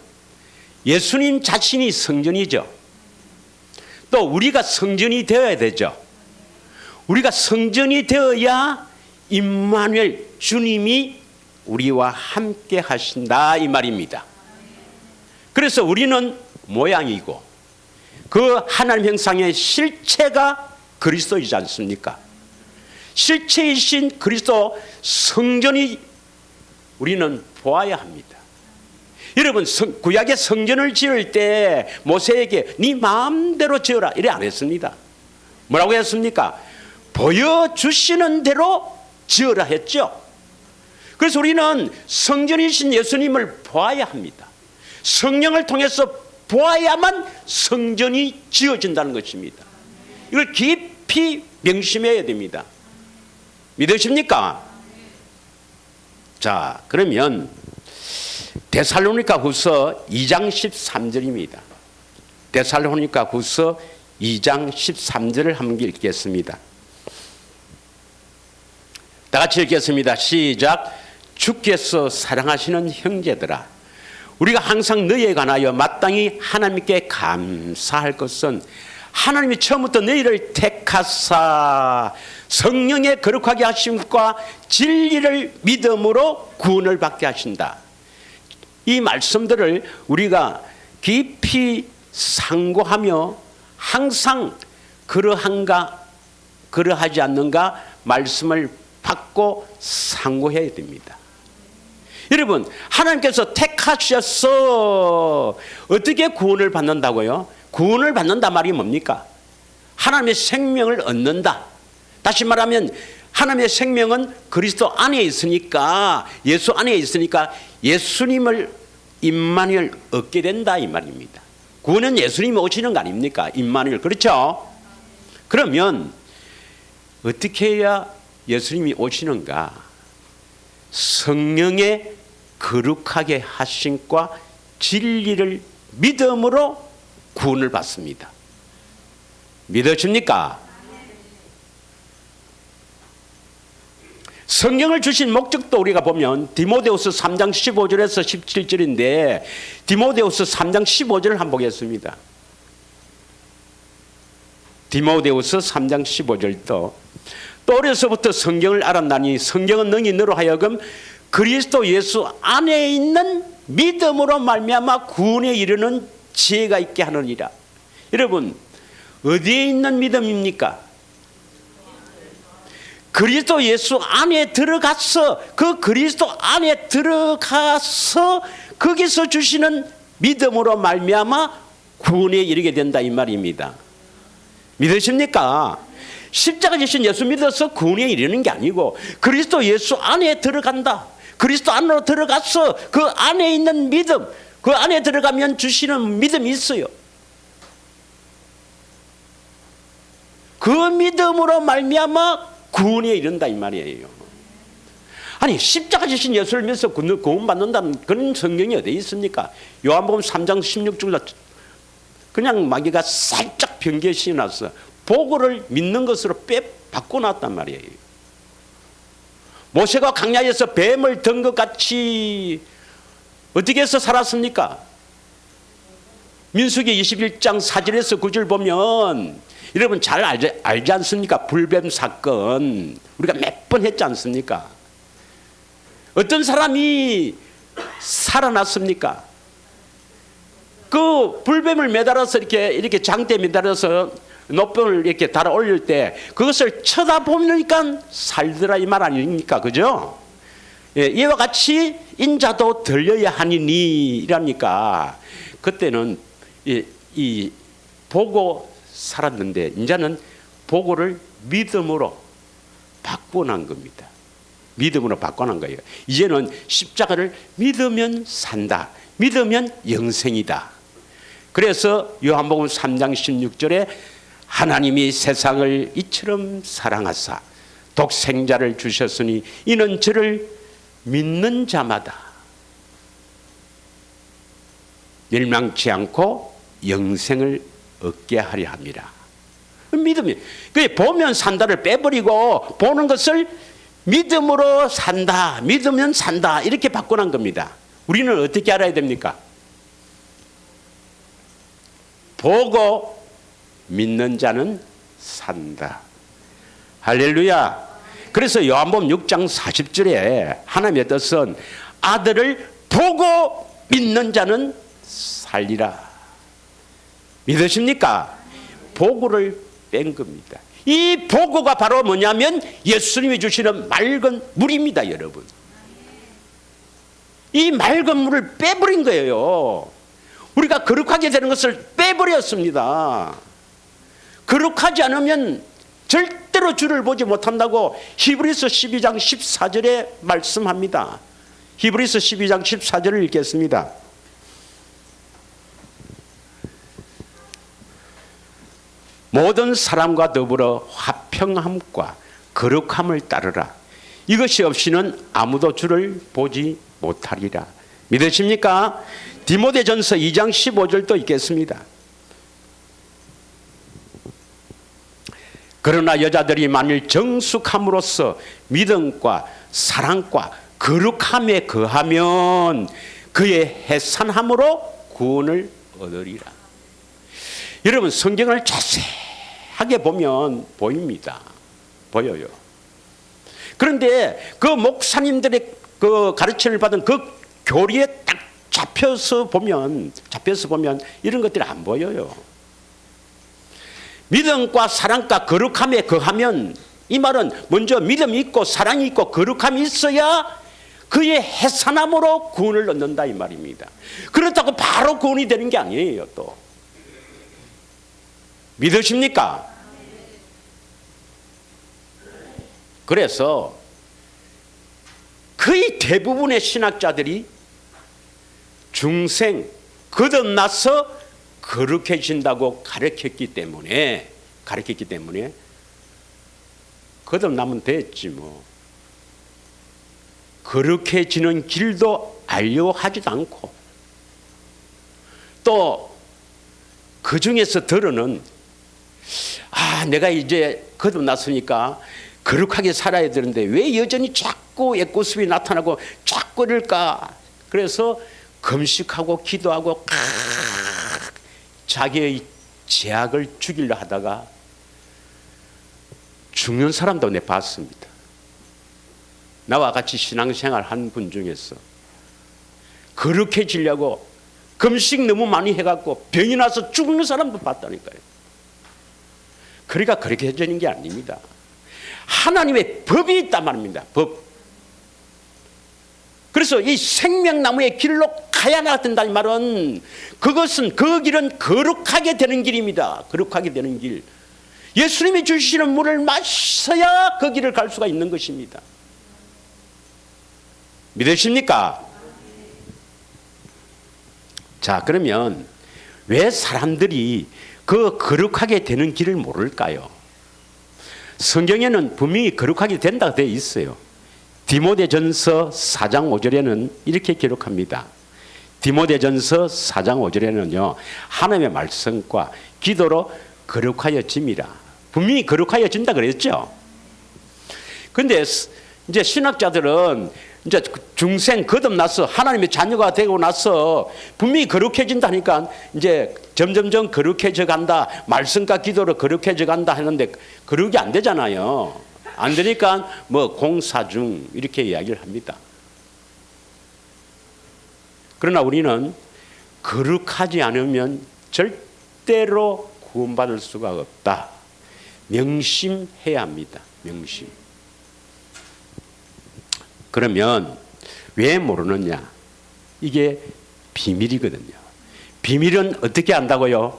[SPEAKER 1] 예수님 자신이 성전이죠. 또 우리가 성전이 되어야 되죠. 우리가 성전이 되어야 임마누엘 주님이 우리와 함께 하신다 이 말입니다. 그래서 우리는 모양이고 그 하나님 형상의 실체가 그리스도이지 않습니까? 실체이신 그리스도 성전이 우리는 보아야 합니다. 여러분 구약의 성전을 지을 때 모세에게 네 마음대로 지어라 이래 안 했습니다. 뭐라고 했습니까? 보여주시는 대로 지어라 했죠. 그래서 우리는 성전이신 예수님을 보아야 합니다. 성령을 통해서 보아야만 성전이 지어진다는 것입니다. 이걸 깊이 명심해야 됩니다. 믿으십니까? 자, 그러면 데살로니가 후서 2장 13절입니다. 데살로니가 후서 2장 13절을 한번 읽겠습니다. 다 같이 읽겠습니다. 시작. 주께서 사랑하시는 형제들아, 우리가 항상 너희에 관하여 마땅히 하나님께 감사할 것은 하나님이 처음부터 너희를 택하사 성령의 거룩하게 하심과 진리를 믿음으로 구원을 받게 하신다. 이 말씀들을 우리가 깊이 상고하며 항상 그러한가 그러하지 않는가 말씀을 받고 상고해야 됩니다. 여러분, 하나님께서 택하셔서 어떻게 구원을 받는다고요? 구원을 받는다 말이 뭡니까? 하나님의 생명을 얻는다. 다시 말하면 하나님의 생명은 그리스도 안에 있으니까, 예수 안에 있으니까 예수님을 임마누엘 얻게 된다 이 말입니다. 구원은 예수님이 오시는 거 아닙니까? 임마누엘. 그렇죠? 그러면 어떻게 해야 예수님이 오시는가? 성령의 거룩하게 하심과 진리를 믿음으로 구원을 받습니다. 믿으십니까? 성령을 주신 목적도 우리가 보면 디모데후서 3장 15절에서 17절인데 디모데후서 3장 15절을 한번 보겠습니다. 디모데후서 3장 15절도 또 어려서부터 성경을 알았나니 성경은 능히 너로 하여금 그리스도 예수 안에 있는 믿음으로 말미암아 구원에 이르는 지혜가 있게 하느니라. 여러분, 어디에 있는 믿음입니까? 그리스도 예수 안에 들어가서 그 그리스도 안에 들어가서 거기서 주시는 믿음으로 말미암아 구원에 이르게 된다 이 말입니다. 믿으십니까? 십자가 지신 예수 믿어서 구원에 이르는 게 아니고 그리스도 예수 안에 들어간다. 그리스도 안으로 들어가서 그 안에 있는 믿음, 그 안에 들어가면 주시는 믿음이 있어요. 그 믿음으로 말미암아 구원에 이른다 이 말이에요. 아니 십자가 지신 예수를 믿어서 구원받는다는 그런 성경이 어디 있습니까? 요한복음 3장 16절 그냥 마귀가 살짝 변개시켜놨어. 보고를 믿는 것으로 바꿔놨단 말이에요. 모세가 광야에서 뱀을 든 것 같이 어떻게 해서 살았습니까? 민수기 21장 4절에서 9절 보면 여러분 잘 알지 않습니까? 불뱀 사건 우리가 몇 번 했지 않습니까? 어떤 사람이 살아났습니까? 그 불뱀을 매달아서 이렇게 장대에 매달아서 노병을 이렇게 달아 올릴 때 그것을 쳐다보니까 살더라 이 말 아닙니까? 그죠? 예, 이와 같이 인자도 들려야 하니니 이랍니까? 그때는 이 보고 살았는데 이제는 보고를 믿음으로 바꿔난 겁니다. 믿음으로 바꿔난 거예요. 이제는 십자가를 믿으면 산다. 믿으면 영생이다. 그래서 요한복음 3장 16절에 하나님이 세상을 이처럼 사랑하사 독생자를 주셨으니 이는 저를 믿는 자마다 멸망치 않고 영생을 얻게 하려 함이라. 믿음이. 그 보면 산다를 빼버리고 보는 것을 믿음으로 산다. 믿으면 산다. 이렇게 바꿔놓은 겁니다. 우리는 어떻게 알아야 됩니까? 보고 믿는 자는 산다. 할렐루야. 그래서 요한복음 6장 40절에 하나님의 뜻은 아들을 보고 믿는 자는 살리라. 믿으십니까? 보고를 뺀 겁니다. 이 보고가 바로 뭐냐면 예수님이 주시는 맑은 물입니다, 여러분. 이 맑은 물을 빼버린 거예요. 우리가 거룩하게 되는 것을 빼버렸습니다. 거룩하지 않으면 절대로 주를 보지 못한다고 히브리서 12장 14절에 말씀합니다. 히브리서 12장 14절을 읽겠습니다. 모든 사람과 더불어 화평함과 거룩함을 따르라. 이것이 없이는 아무도 주를 보지 못하리라. 믿으십니까? 디모데전서 2장 15절도 읽겠습니다. 그러나 여자들이 만일 정숙함으로써 믿음과 사랑과 거룩함에 거하면 그의 해산함으로 구원을 얻으리라. 여러분, 성경을 자세하게 보면 보입니다. 보여요. 그런데 그 목사님들의 그 가르침을 받은 그 교리에 딱 잡혀서 보면 이런 것들이 안 보여요. 믿음과 사랑과 거룩함에 거하면, 이 말은 먼저 믿음이 있고 사랑이 있고 거룩함이 있어야 그의 해산함으로 구원을 얻는다 이 말입니다. 그렇다고 바로 구원이 되는 게 아니에요. 또 믿으십니까? 그래서 거의 대부분의 신학자들이 중생 거듭나서 거룩해진다고 가르쳤기 때문에 거듭나면 됐지 뭐. 거룩해지는 길도 알려하지도 않고, 또 그 중에서 들어는 내가 이제 거듭났으니까 거룩하게 살아야 되는데 왜 여전히 자꾸 옛모습이 나타나고 자꾸 이럴까. 그래서 금식하고 기도하고 자기의 죄악을 죽이려 하다가 죽는 사람도 내 봤습니다. 나와 같이 신앙생활 한 분 중에서 거룩해지려고 금식 너무 많이 해갖고 병이 나서 죽는 사람도 봤다니까요. 그러니까 그렇게 되는 게 아닙니다. 하나님의 법이 있단 말입니다. 법. 그래서 이 생명나무의 길로 가야 된다는 말은, 그것은 그 길은 거룩하게 되는 길입니다. 거룩하게 되는 길. 예수님이 주시는 물을 마셔야 그 길을 갈 수가 있는 것입니다. 믿으십니까? 자, 그러면 왜 사람들이 그 거룩하게 되는 길을 모를까요? 성경에는 분명히 거룩하게 된다고 되어 있어요. 디모데전서 4장 5절에는 이렇게 기록합니다. 디모데전서 4장 5절에는요, 하나님의 말씀과 기도로 거룩하여짐이라. 분명히 거룩하여진다 그랬죠. 그런데 이제 신학자들은 이제 중생 거듭나서 하나님의 자녀가 되고 나서 분명히 거룩해진다니까 이제 점점점 거룩해져 간다, 말씀과 기도로 거룩해져 간다 하는데 거룩이 안 되잖아요. 안 되니까 뭐 공사 중 이렇게 이야기를 합니다. 그러나 우리는 거룩하지 않으면 절대로 구원받을 수가 없다. 명심해야 합니다. 명심. 그러면 왜 모르느냐? 이게 비밀이거든요. 비밀은 어떻게 안다고요?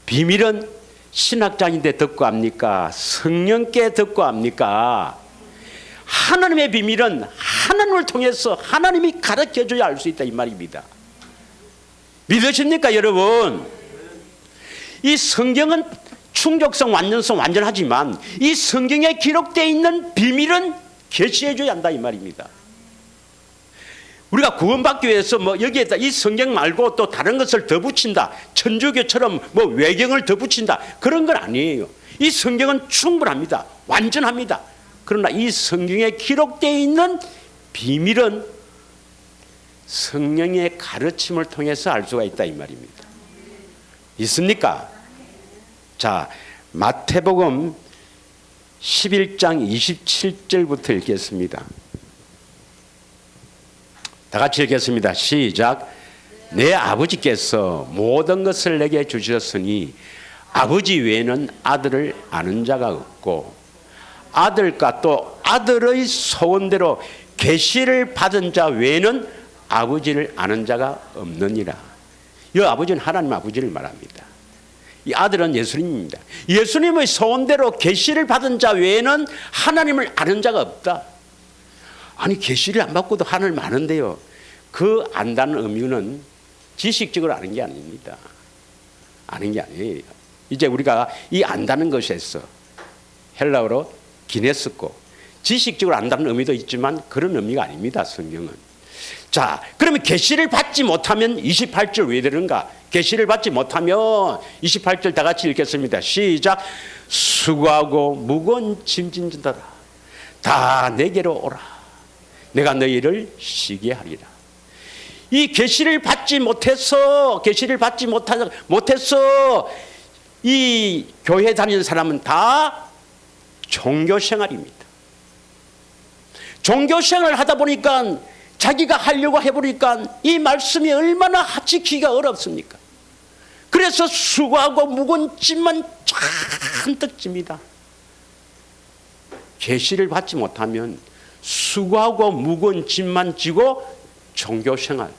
[SPEAKER 1] 비밀은 신학자인데 듣고 합니까? 성령께 듣고 합니까? 하나님의 비밀은 하나님을 통해서 하나님이 가르쳐줘야 알 수 있다 이 말입니다. 믿으십니까 여러분? 이 성경은 충족성, 완전성 완전하지만 이 성경에 기록되어 있는 비밀은 계시해줘야 한다 이 말입니다. 우리가 구원받기 위해서 뭐 여기에다 이 성경 말고 또 다른 것을 더 붙인다, 천주교처럼 뭐 외경을 더 붙인다, 그런 건 아니에요. 이 성경은 충분합니다. 완전합니다. 그러나 이 성경에 기록되어 있는 비밀은 성령의 가르침을 통해서 알 수가 있다 이 말입니다. 있습니까? 자, 마태복음 11장 27절부터 읽겠습니다. 다 같이 읽겠습니다. 시작. 내 아버지께서 모든 것을 내게 주셨으니 아버지 외에는 아들을 아는 자가 없고 아들과 또 아들의 소원대로 계시를 받은 자 외에는 아버지를 아는 자가 없느니라. 이 아버지는 하나님 아버지를 말합니다. 이 아들은 예수님입니다. 예수님의 소원대로 계시를 받은 자 외에는 하나님을 아는 자가 없다. 아니 계시를 안 받고도 하나님을 아는데요. 그 안다는 의미는 지식적으로 아는 게 아닙니다. 아는 게 아니에요. 이제 우리가 이 안다는 것에서 헬라어로 기네스코, 지식적으로 안다는 의미도 있지만 그런 의미가 아닙니다. 성경은. 자, 그러면 계시를 받지 못하면 28절 왜 되는가? 계시를 받지 못하면 28절 다 같이 읽겠습니다. 시작. 수고하고 무거운 짐진 자들아 다 내게로 오라. 내가 너희를 쉬게 하리라. 이 계시를 받지 못해서 이 교회 다니는 사람은 다 종교 생활입니다. 종교 생활을 하다 보니까 자기가 하려고 해보니까 이 말씀이 얼마나 지키기가 어렵습니까? 그래서 수고하고 무거운 짐만 잔뜩 집니다. 계시를 받지 못하면 수고하고 무거운 짐만 지고 종교생활.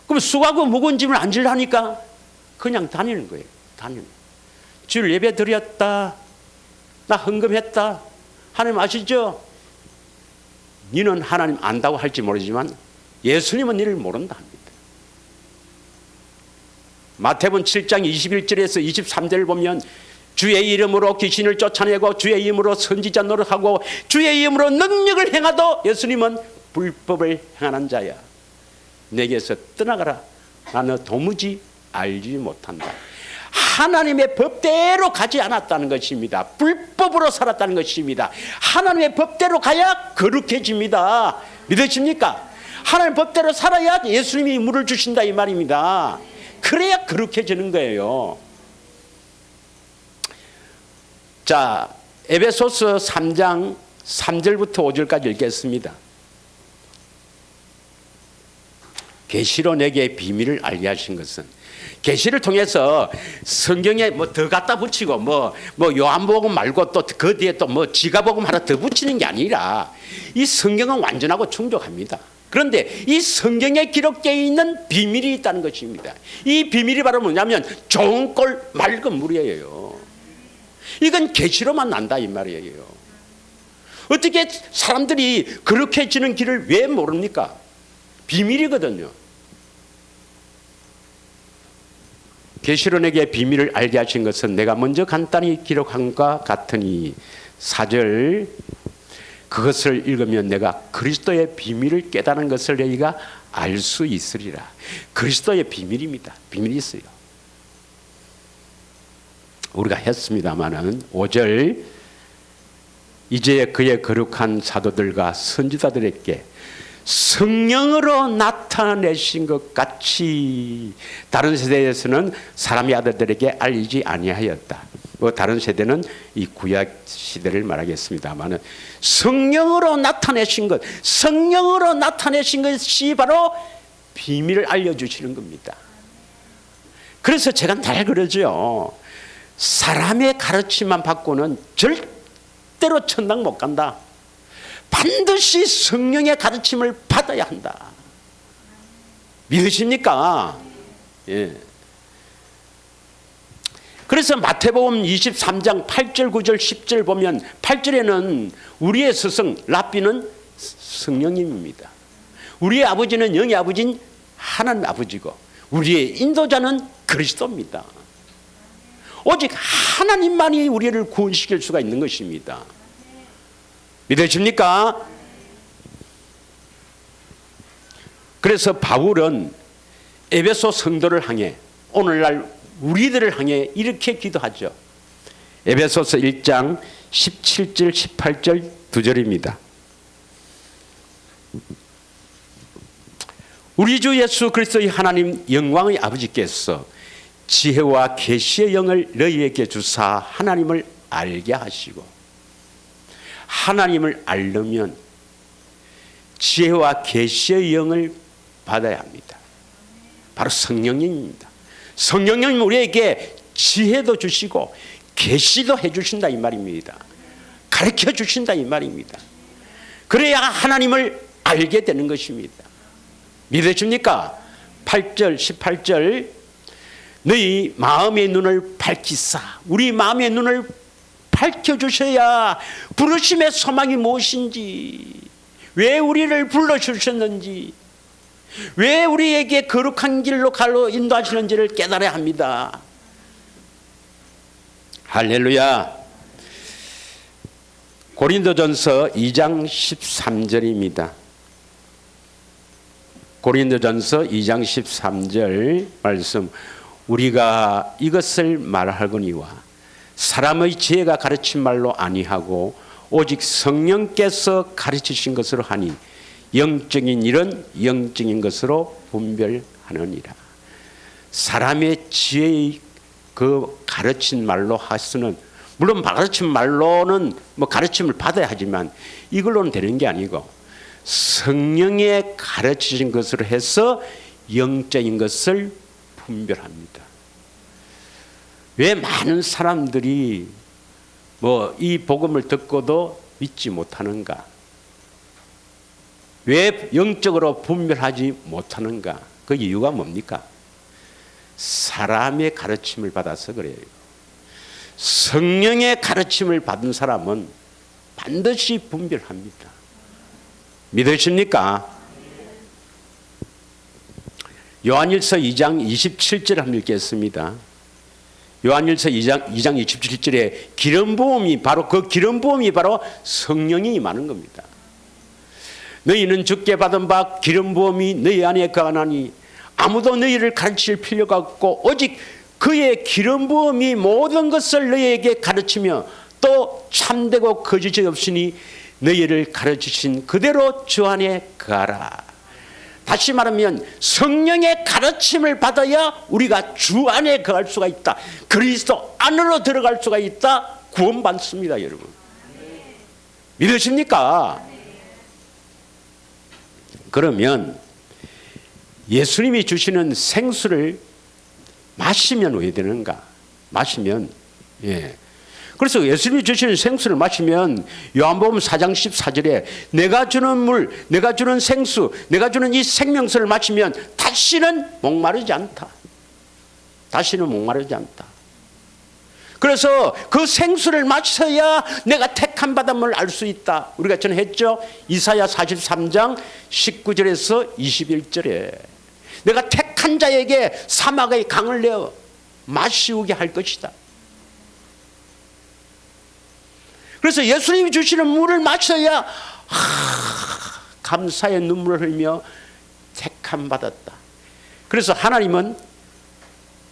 [SPEAKER 1] 그럼 수고하고 무거운 짐을 안 지려니까 그냥 다니는 거예요. 다니는. 주일 예배 드렸다. 나 헌금했다. 하나님 아시죠? 너는 하나님 안다고 할지 모르지만 예수님은 너를 모른다 합니다. 마태복음 7장 21절에서 23절을 보면 주의 이름으로 귀신을 쫓아내고 주의 이름으로 선지자 노릇하고 주의 이름으로 능력을 행하도 예수님은 불법을 행하는 자야. 내게서 떠나가라. 나는 도무지 알지 못한다. 하나님의 법대로 가지 않았다는 것입니다. 불법으로 살았다는 것입니다. 하나님의 법대로 가야 거룩해집니다. 믿으십니까? 하나님의 법대로 살아야 예수님이 물을 주신다 이 말입니다. 그래야 거룩해지는 거예요. 자, 에베소서 3장 3절부터 5절까지 읽겠습니다. 계시로 내게 비밀을 알게 하신 것은, 계시를 통해서 성경에 뭐 더 갖다 붙이고 뭐 요한복음 말고 또 그 뒤에 또 뭐 지가복음 하나 더 붙이는 게 아니라 이 성경은 완전하고 충족합니다. 그런데 이 성경에 기록되어 있는 비밀이 있다는 것입니다. 이 비밀이 바로 뭐냐면 좋은 꼴 맑은 물이에요. 이건 계시로만 난다 이 말이에요. 어떻게 사람들이 그렇게 지는 길을 왜 모릅니까? 비밀이거든요. 계시로 내게 비밀을 알게 하신 것은 내가 먼저 간단히 기록한 것과 같으니 4절 그것을 읽으면 내가 그리스도의 비밀을 깨달은 것을 너희가 알 수 있으리라. 그리스도의 비밀입니다. 비밀이 있어요. 우리가 했습니다마는 5절 이제 그의 거룩한 사도들과 선지자들에게 성령으로 나타내신 것 같이 다른 세대에서는 사람의 아들들에게 알리지 아니하였다. 다른 세대는 이 구약 시대를 말하겠습니다만은 성령으로 나타내신 것, 성령으로 나타내신 것이 바로 비밀을 알려주시는 겁니다. 그래서 제가 잘 그러죠. 사람의 가르침만 받고는 절대로 천당 못 간다. 반드시 성령의 가르침을 받아야 한다. 믿으십니까? 예. 그래서 마태복음 23장 8절 9절 10절 보면 8절에는 우리의 스승 랍비는 성령님입니다. 우리의 아버지는 영의 아버지인 하나님 아버지고 우리의 인도자는 그리스도입니다. 오직 하나님만이 우리를 구원시킬 수가 있는 것입니다. 믿으십니까? 그래서 바울은 에베소 성도를 향해, 오늘날 우리들을 향해 이렇게 기도하죠. 에베소서 1장 17절 18절 2절입니다. 우리 주 예수 그리스도의 하나님 영광의 아버지께서 지혜와 계시의 영을 너희에게 주사 하나님을 알게 하시고, 하나님을 알려면 지혜와 계시의 영을 받아야 합니다. 바로 성령님입니다. 성령님 우리에게 지혜도 주시고 계시도 해주신다 이 말입니다. 가르쳐 주신다 이 말입니다. 그래야 하나님을 알게 되는 것입니다. 믿으십니까? 8절 18절 너희 마음의 눈을 밝히사, 우리 마음의 눈을 밝혀주셔야 부르심의 소망이 무엇인지, 왜 우리를 불러주셨는지, 왜 우리에게 거룩한 길로 가로 인도하시는지를 깨달아야 합니다. 할렐루야. 고린도전서 2장 13절입니다. 고린도전서 2장 13절 말씀, 우리가 이것을 말하거니와 사람의 지혜가 가르친 말로 아니하고 오직 성령께서 가르치신 것으로 하니 영적인 일은 영적인 것으로 분별하느니라. 사람의 지혜의 그 가르친 말로 하수는, 물론 가르친 말로는 뭐 가르침을 받아야 하지만 이걸로는 되는 게 아니고 성령의 가르치신 것으로 해서 영적인 것을 분별합니다. 왜 많은 사람들이 뭐 이 복음을 듣고도 믿지 못하는가? 왜 영적으로 분별하지 못하는가? 그 이유가 뭡니까? 사람의 가르침을 받아서 그래요. 성령의 가르침을 받은 사람은 반드시 분별합니다. 믿으십니까? 요한일서 2장 27절 한번 읽겠습니다. 요한일서 2장 27절에 기름 부음이 바로 그 기름 부음이 바로 성령이 임하는 겁니다. 너희는 주께 받은 바 기름 부음이 너희 안에 거하나니 아무도 너희를 가르칠 필요가 없고 오직 그의 기름 부음이 모든 것을 너희에게 가르치며 또 참되고 거짓이 없으니 너희를 가르치신 그대로 주 안에 거하라. 다시 말하면 성령의 가르침을 받아야 우리가 주 안에 거할 수가 있다. 그리스도 안으로 들어갈 수가 있다. 구원받습니다, 여러분. 믿으십니까? 그러면 예수님이 주시는 생수를 마시면 왜 되는가? 마시면, 그래서 예수님이 주시는 생수를 마시면 요한복음 4장 14절에 내가 주는 물, 내가 주는 생수, 내가 주는 이 생명수를 마시면 다시는 목마르지 않다. 다시는 목마르지 않다. 그래서 그 생수를 마셔야 내가 택한 받음을 알 수 있다. 우리가 전했죠. 이사야 43장 19절에서 21절에 내가 택한 자에게 사막의 강을 내어 마시우게 할 것이다. 그래서 예수님이 주시는 물을 마셔야 감사의 눈물을 흘리며 택함 받았다. 그래서 하나님은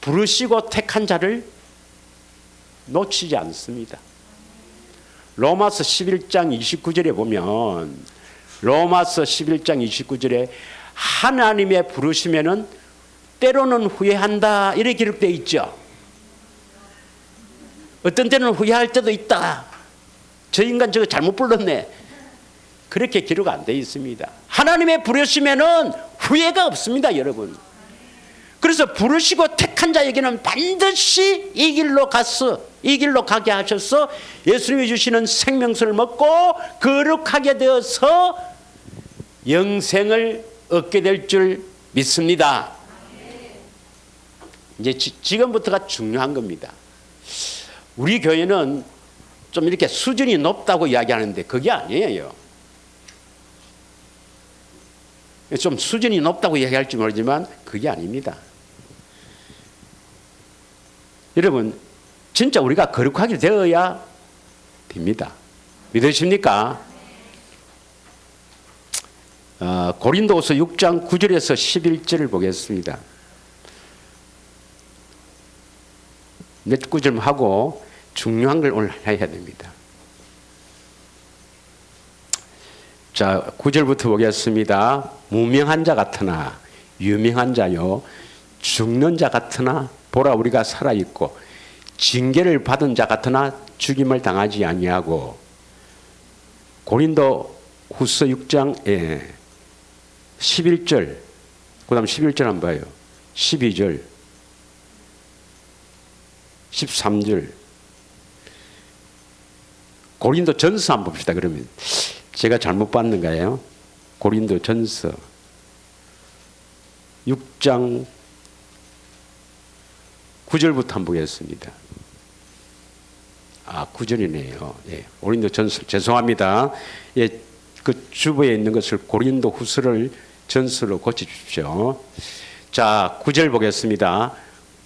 [SPEAKER 1] 부르시고 택한 자를 놓치지 않습니다. 로마서 11장 29절에 보면 로마서 11장 29절에 하나님의 부르심에는 때로는 후회한다 이렇게 기록되어 있죠. 어떤 때는 후회할 때도 있다. 저 인간 저거 잘못 불렀네. 그렇게 기록 안 되어 있습니다. 하나님의 부르심에는 후회가 없습니다, 여러분. 그래서 부르시고 택한 자에게는 반드시 이 길로 가게 하셔서 예수님이 주시는 생명수를 먹고 거룩하게 되어서 영생을 얻게 될 줄 믿습니다. 이제 지금부터가 중요한 겁니다. 우리 교회는 좀 이렇게 수준이 높다고 이야기하는데 그게 아니에요. 좀 수준이 높다고 이야기할지 모르지만 그게 아닙니다. 여러분, 진짜 우리가 거룩하게 되어야 됩니다. 믿으십니까? 고린도후서 6장 9절에서 11절을 보겠습니다. 몇 구절 하고 중요한 걸 오늘 해야 됩니다. 자, 9절부터 보겠습니다. 무명한 자 같으나 유명한 자요 죽는 자 같으나 보라 우리가 살아있고 징계를 받은 자 같으나 죽임을 당하지 아니하고. 고린도 후서 6장 11절 그 다음 11절 한번 봐요. 12절 13절 고린도 전서 한번 봅시다. 그러면 제가 잘못 봤는가요? 고린도 전서 6장 9절부터 한번 보겠습니다. 9절이네요. 예, 고린도 전서 죄송합니다. 예, 그 주부에 있는 것을 고린도 후서를 전서로 고쳐주십시오. 자, 9절 보겠습니다.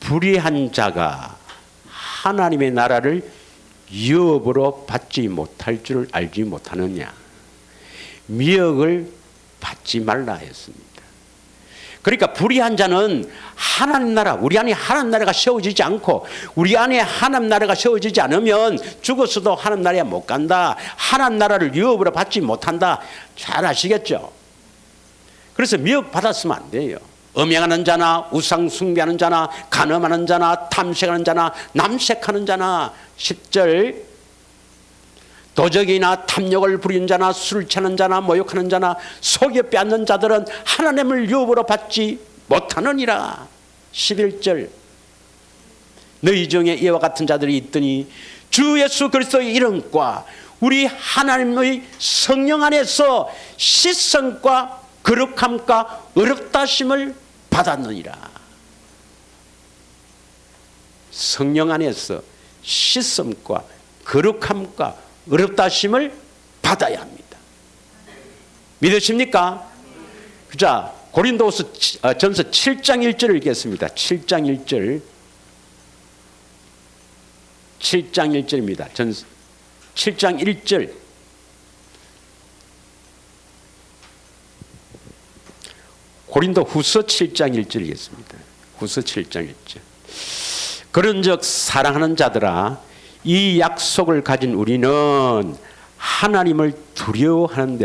[SPEAKER 1] 불의한 자가 하나님의 나라를 유업으로 받지 못할 줄 알지 못하느냐. 미역을 받지 말라 했습니다. 그러니까 불의한 자는 하나님 나라, 우리 안에 하나님 나라가 세워지지 않고 우리 안에 하나님 나라가 세워지지 않으면 죽었어도 하나님 나라에 못 간다. 하나님 나라를 유업으로 받지 못한다. 잘 아시겠죠? 그래서 미역 받았으면 안 돼요. 음행하는 자나 우상 숭배하는 자나 간음하는 자나 탐색하는 자나 남색하는 자나 10절 도적이나 탐욕을 부리는 자나 술 취하는 자나 모욕하는 자나 속여 빼앗는 자들은 하나님을 유업으로 받지 못하느니라. 11절 너희 중에 이와 같은 자들이 있더니 주 예수 그리스도의 이름과 우리 하나님의 성령 안에서 시성과 거룩함과 의롭다심을 받았느니라. 성령 안에서 시성과 거룩함과 의롭다심을 받아야 합니다. 믿으십니까? 자, 고린도후서 전서 7장 1절을 읽겠습니다. 7장 1절 7장 1절입니다. 전서 7장 1절 고린도 후서 7장 1절이겠습니다. 후서 7장 1절 그런즉 사랑하는 자들아 이 약속을 가진 우리는 하나님을 두려워하는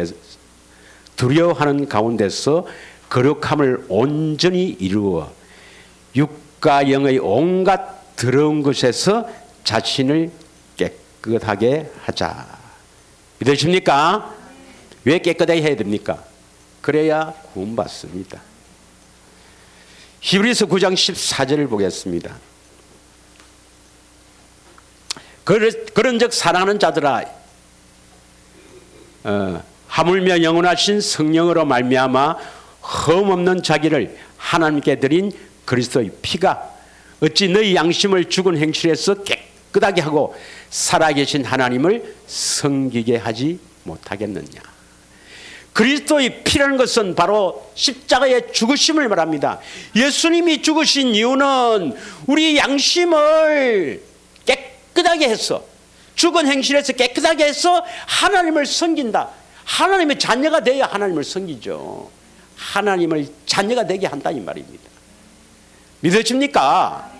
[SPEAKER 1] 가운데서 거룩함을 온전히 이루어 육과 영의 온갖 더러운 것에서 자신을 깨끗하게 하자. 믿으십니까? 왜 깨끗하게 해야 됩니까? 그래야 구원받습니다. 히브리서 9장 14절을 보겠습니다. 그런즉 사랑하는 자들아 하물며 영원하신 성령으로 말미암아 흠없는 자기를 하나님께 드린 그리스도의 피가 어찌 너희 양심을 죽은 행실에서 깨끗하게 하고 살아계신 하나님을 섬기게 하지 못하겠느냐. 그리스도의 피라는 것은 바로 십자가의 죽으심을 말합니다. 예수님이 죽으신 이유는 우리 양심을 깨끗하게 해서 죽은 행실에서 깨끗하게 해서 하나님을 섬긴다. 하나님의 자녀가 되어야 하나님을 섬기죠. 하나님을 자녀가 되게 한다 이 말입니다. 믿으십니까?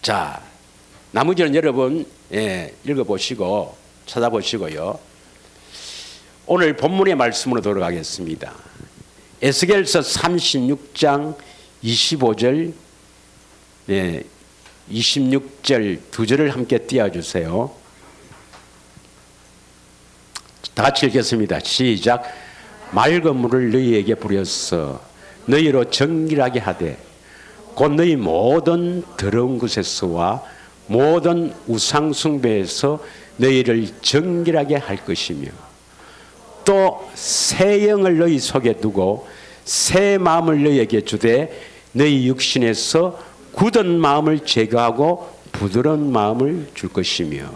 [SPEAKER 1] 자, 나머지는 여러분 읽어보시고 찾아보시고요. 오늘 본문의 말씀으로 돌아가겠습니다. 에스겔서 36장 25절 26절 두 절을 함께 띄워주세요. 다 같이 읽겠습니다. 시작. 맑은 물을 너희에게 부렸어 너희로 정결하게 하되 곧 너희 모든 더러운 것에서와 모든 우상 숭배에서 너희를 정결하게 할 것이며 또 새 영을 너희 속에 두고 새 마음을 너희에게 주되 너희 육신에서 굳은 마음을 제거하고 부드러운 마음을 줄 것이며.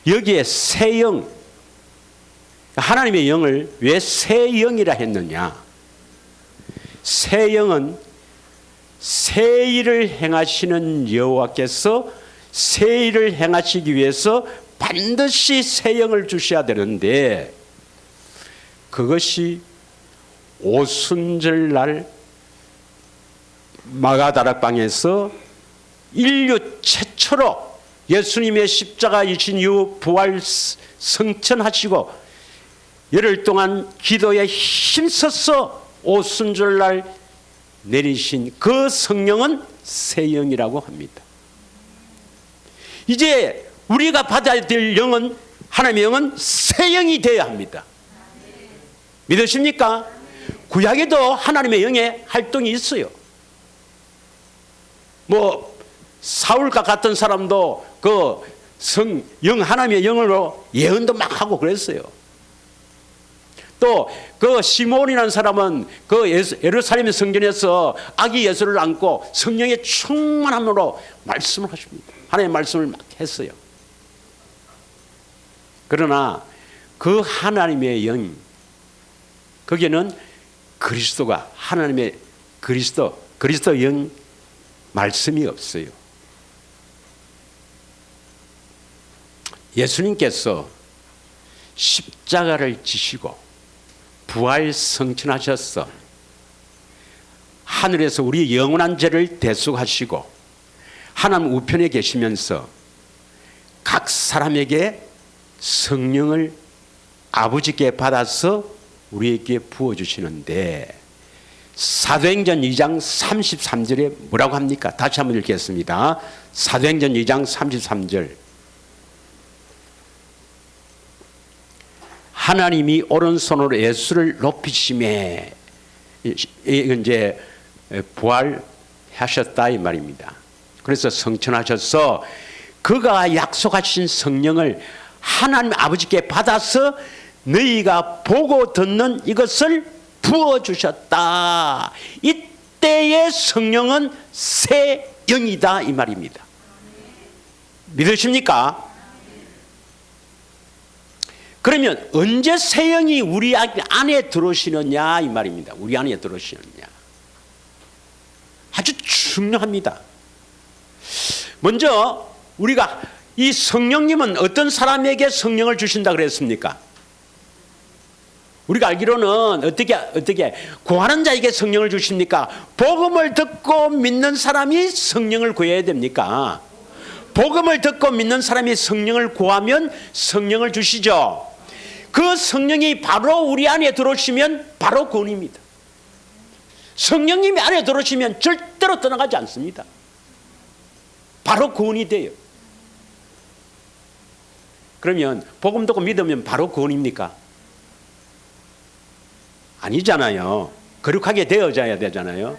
[SPEAKER 1] 여기에 새 영, 하나님의 영을 왜 새 영이라 했느냐. 새 영은 새 일을 행하시는 여호와께서 새 일을 행하시기 위해서 반드시 새 영을 주셔야 되는데 그것이 오순절날 마가다락방에서 인류 최초로 예수님의 십자가이신 이후 부활 성천하시고 열흘 동안 기도에 힘써서 오순절날 내리신 그 성령은 새 영이라고 합니다. 이제 우리가 받아야 될 영은, 하나님의 영은 새 영이 되어야 합니다. 믿으십니까? 구약에도 하나님의 영의 활동이 있어요. 뭐 사울과 같은 사람도 그 하나님의 영으로 예언도 막 하고 그랬어요. 또 그 시몬이라는 사람은 그 예루살렘 성전에서 아기 예수를 안고 성령의 충만함으로 말씀을 하십니다. 하나님의 말씀을 막 했어요. 그러나 그 하나님의 영, 거기에는 그리스도가, 하나님의 그리스도 영 말씀이 없어요. 예수님께서 십자가를 지시고 부활 성천하셔서 하늘에서 우리 영원한 죄를 대속하시고 하나님 우편에 계시면서 각 사람에게 성령을 아버지께 받아서 우리에게 부어주시는데, 사도행전 2장 33절에 뭐라고 합니까? 다시 한번 읽겠습니다. 사도행전 2장 33절. 하나님이 오른손으로 예수를 높이심에, 이제 부활하셨다 이 말입니다. 그래서 성천하셔서 그가 약속하신 성령을 하나님 아버지께 받아서 너희가 보고 듣는 이것을 부어주셨다. 이때의 성령은 새 영이다 이 말입니다. 믿으십니까? 그러면 언제 새 영이 우리 안에 들어오시느냐 이 말입니다. 우리 안에 들어오시느냐. 아주 중요합니다. 먼저 우리가 이 성령님은 어떤 사람에게 성령을 주신다 그랬습니까? 우리가 알기로는 어떻게 구하는 자에게 성령을 주십니까? 복음을 듣고 믿는 사람이 성령을 구해야 됩니까? 복음을 듣고 믿는 사람이 성령을 구하면 성령을 주시죠. 그 성령이 바로 우리 안에 들어오시면 바로 구원입니다. 성령님이 안에 들어오시면 절대로 떠나가지 않습니다. 바로 구원이 돼요. 그러면 복음 듣고 믿으면 바로 구원입니까? 아니잖아요. 거룩하게 되어져야 되잖아요.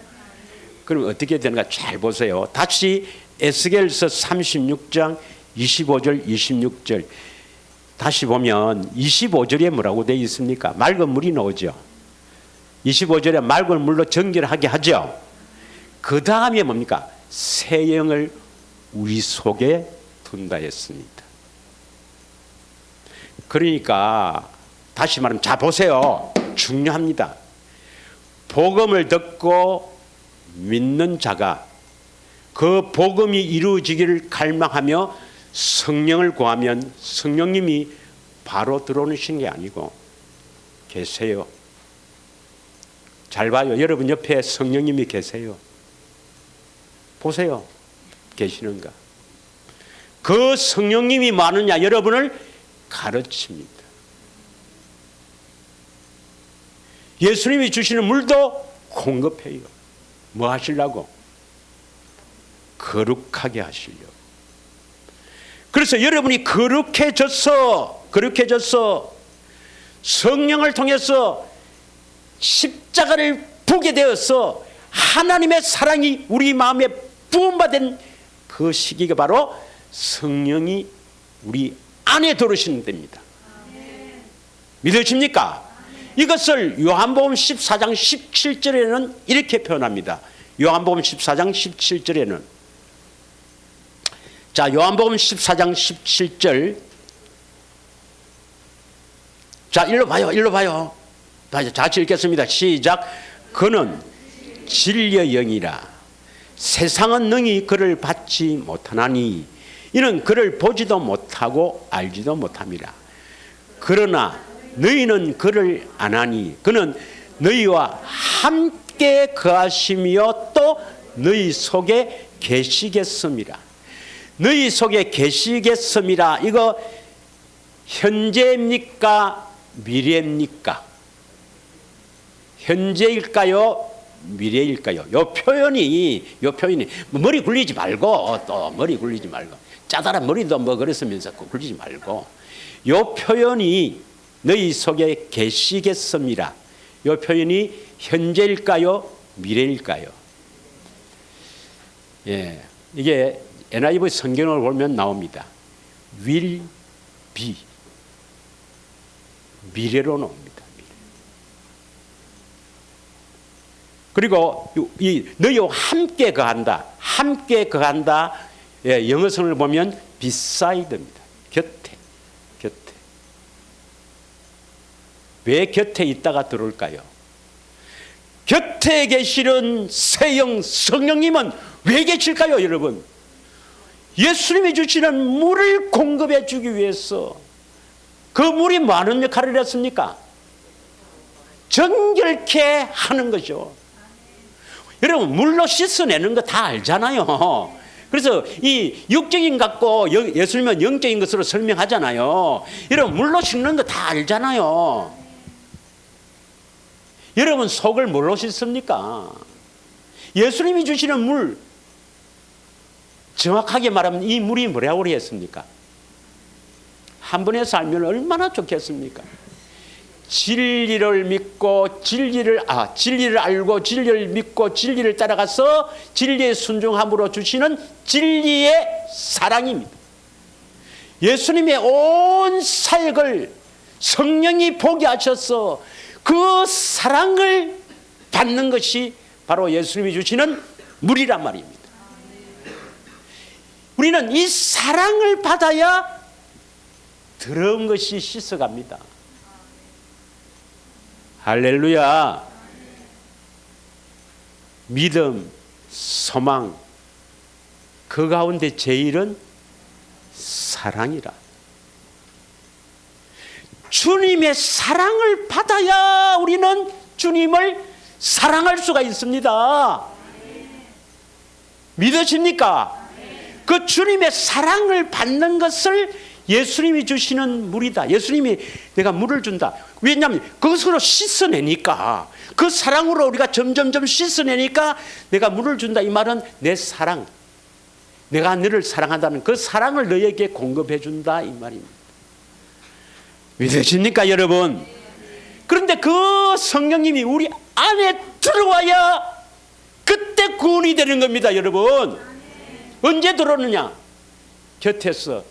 [SPEAKER 1] 그럼 어떻게 되는가 잘 보세요. 다시 에스겔서 36장 25절 26절 다시 보면 25절에 뭐라고 되어 있습니까? 맑은 물이 나오죠. 25절에 맑은 물로 정결하게 하죠. 그 다음에 뭡니까? 새 영을 우리 속에 둔다 했습니다. 그러니까 다시 말하면 자 보세요. 중요합니다. 복음을 듣고 믿는 자가 그 복음이 이루어지기를 갈망하며 성령을 구하면 성령님이 바로 들어오시는 게 아니고 계세요. 잘 봐요. 여러분 옆에 성령님이 계세요. 보세요. 계시는가? 그 성령님이 뭐 하느냐? 여러분을 가르칩니다. 예수님이 주시는 물도 공급해요. 뭐 하시려고? 거룩하게 하시려고. 그래서 여러분이 거룩해져서 성령을 통해서 십자가를 보게 되어서 하나님의 사랑이 우리 마음에 부음받은 그 시기가 바로 성령이 우리 안에 들어오시는 때입니다. 믿으십니까? 이것을 요한복음 14장 17절에는 이렇게 표현합니다. 요한복음 14장 17절에는 자, 요한복음 14장 17절. 자, 일로 봐요. 다시 같이 읽겠습니다. 시작. 그는 진리의 영이라 세상은 능히 그를 받지 못하나니 이는 그를 보지도 못하고 알지도 못함이라. 그러나 너희는 그를 안 하니 그는 너희와 함께 거하시며 또 너희 속에 계시겠음이라. 너희 속에 계시겠음이라. 이거 현재입니까? 미래입니까? 현재일까요? 미래일까요? 요 표현이 머리 굴리지 말고, 또 머리 굴리지 말고, 짜다란 머리도 뭐 그랬으면서 굴리지 말고, 요 표현이 너희 속에 계시겠습니다. 요 표현이 현재일까요? 미래일까요? 예, 이게 NIV 성경을 보면 나옵니다. will be. 미래로 나옵니다. 그리고 이 너희와 함께 거한다. 함께 거한다. 예, 영어성을 보면 beside입니다. 곁에. 왜 곁에 있다가 들어올까요? 곁에 계시는 세영 성령님은 왜 계실까요, 여러분? 예수님이 주시는 물을 공급해 주기 위해서. 그 물이 뭐 하는 역할을 했습니까? 정결케 하는 거죠. 여러분, 물로 씻어내는 거 다 알잖아요. 그래서 이 육적인 갖고 예수님은 영적인 것으로 설명하잖아요. 여러분, 물로 씻는 거 다 알잖아요. 여러분, 속을 뭘로 씻습니까? 예수님이 주시는 물, 정확하게 말하면 이 물이 뭐라고 했습니까? 한 번에서 알면 얼마나 좋겠습니까? 진리를 믿고 진리를 알고 진리를 믿고 진리를 따라가서 진리에 순종함으로 주시는 진리의 사랑입니다. 예수님의 온 사역을 성령이 보게 하셔서 그 사랑을 받는 것이 바로 예수님이 주시는 물이란 말입니다. 우리는 이 사랑을 받아야 더러운 것이 씻어갑니다. 할렐루야. 믿음, 소망, 그 가운데 제일은 사랑이라. 주님의 사랑을 받아야 우리는 주님을 사랑할 수가 있습니다. 믿으십니까? 그 주님의 사랑을 받는 것을 예수님이 주시는 물이다. 예수님이 내가 물을 준다. 왜냐하면 그것으로 씻어내니까, 그 사랑으로 우리가 점점점 씻어내니까 내가 물을 준다. 이 말은 내 사랑, 내가 너를 사랑한다는 그 사랑을 너에게 공급해 준다 이 말입니다. 믿으십니까 여러분? 그런데 그 성령님이 우리 안에 들어와야 그때 구원이 되는 겁니다. 여러분, 언제 들어오느냐? 곁에서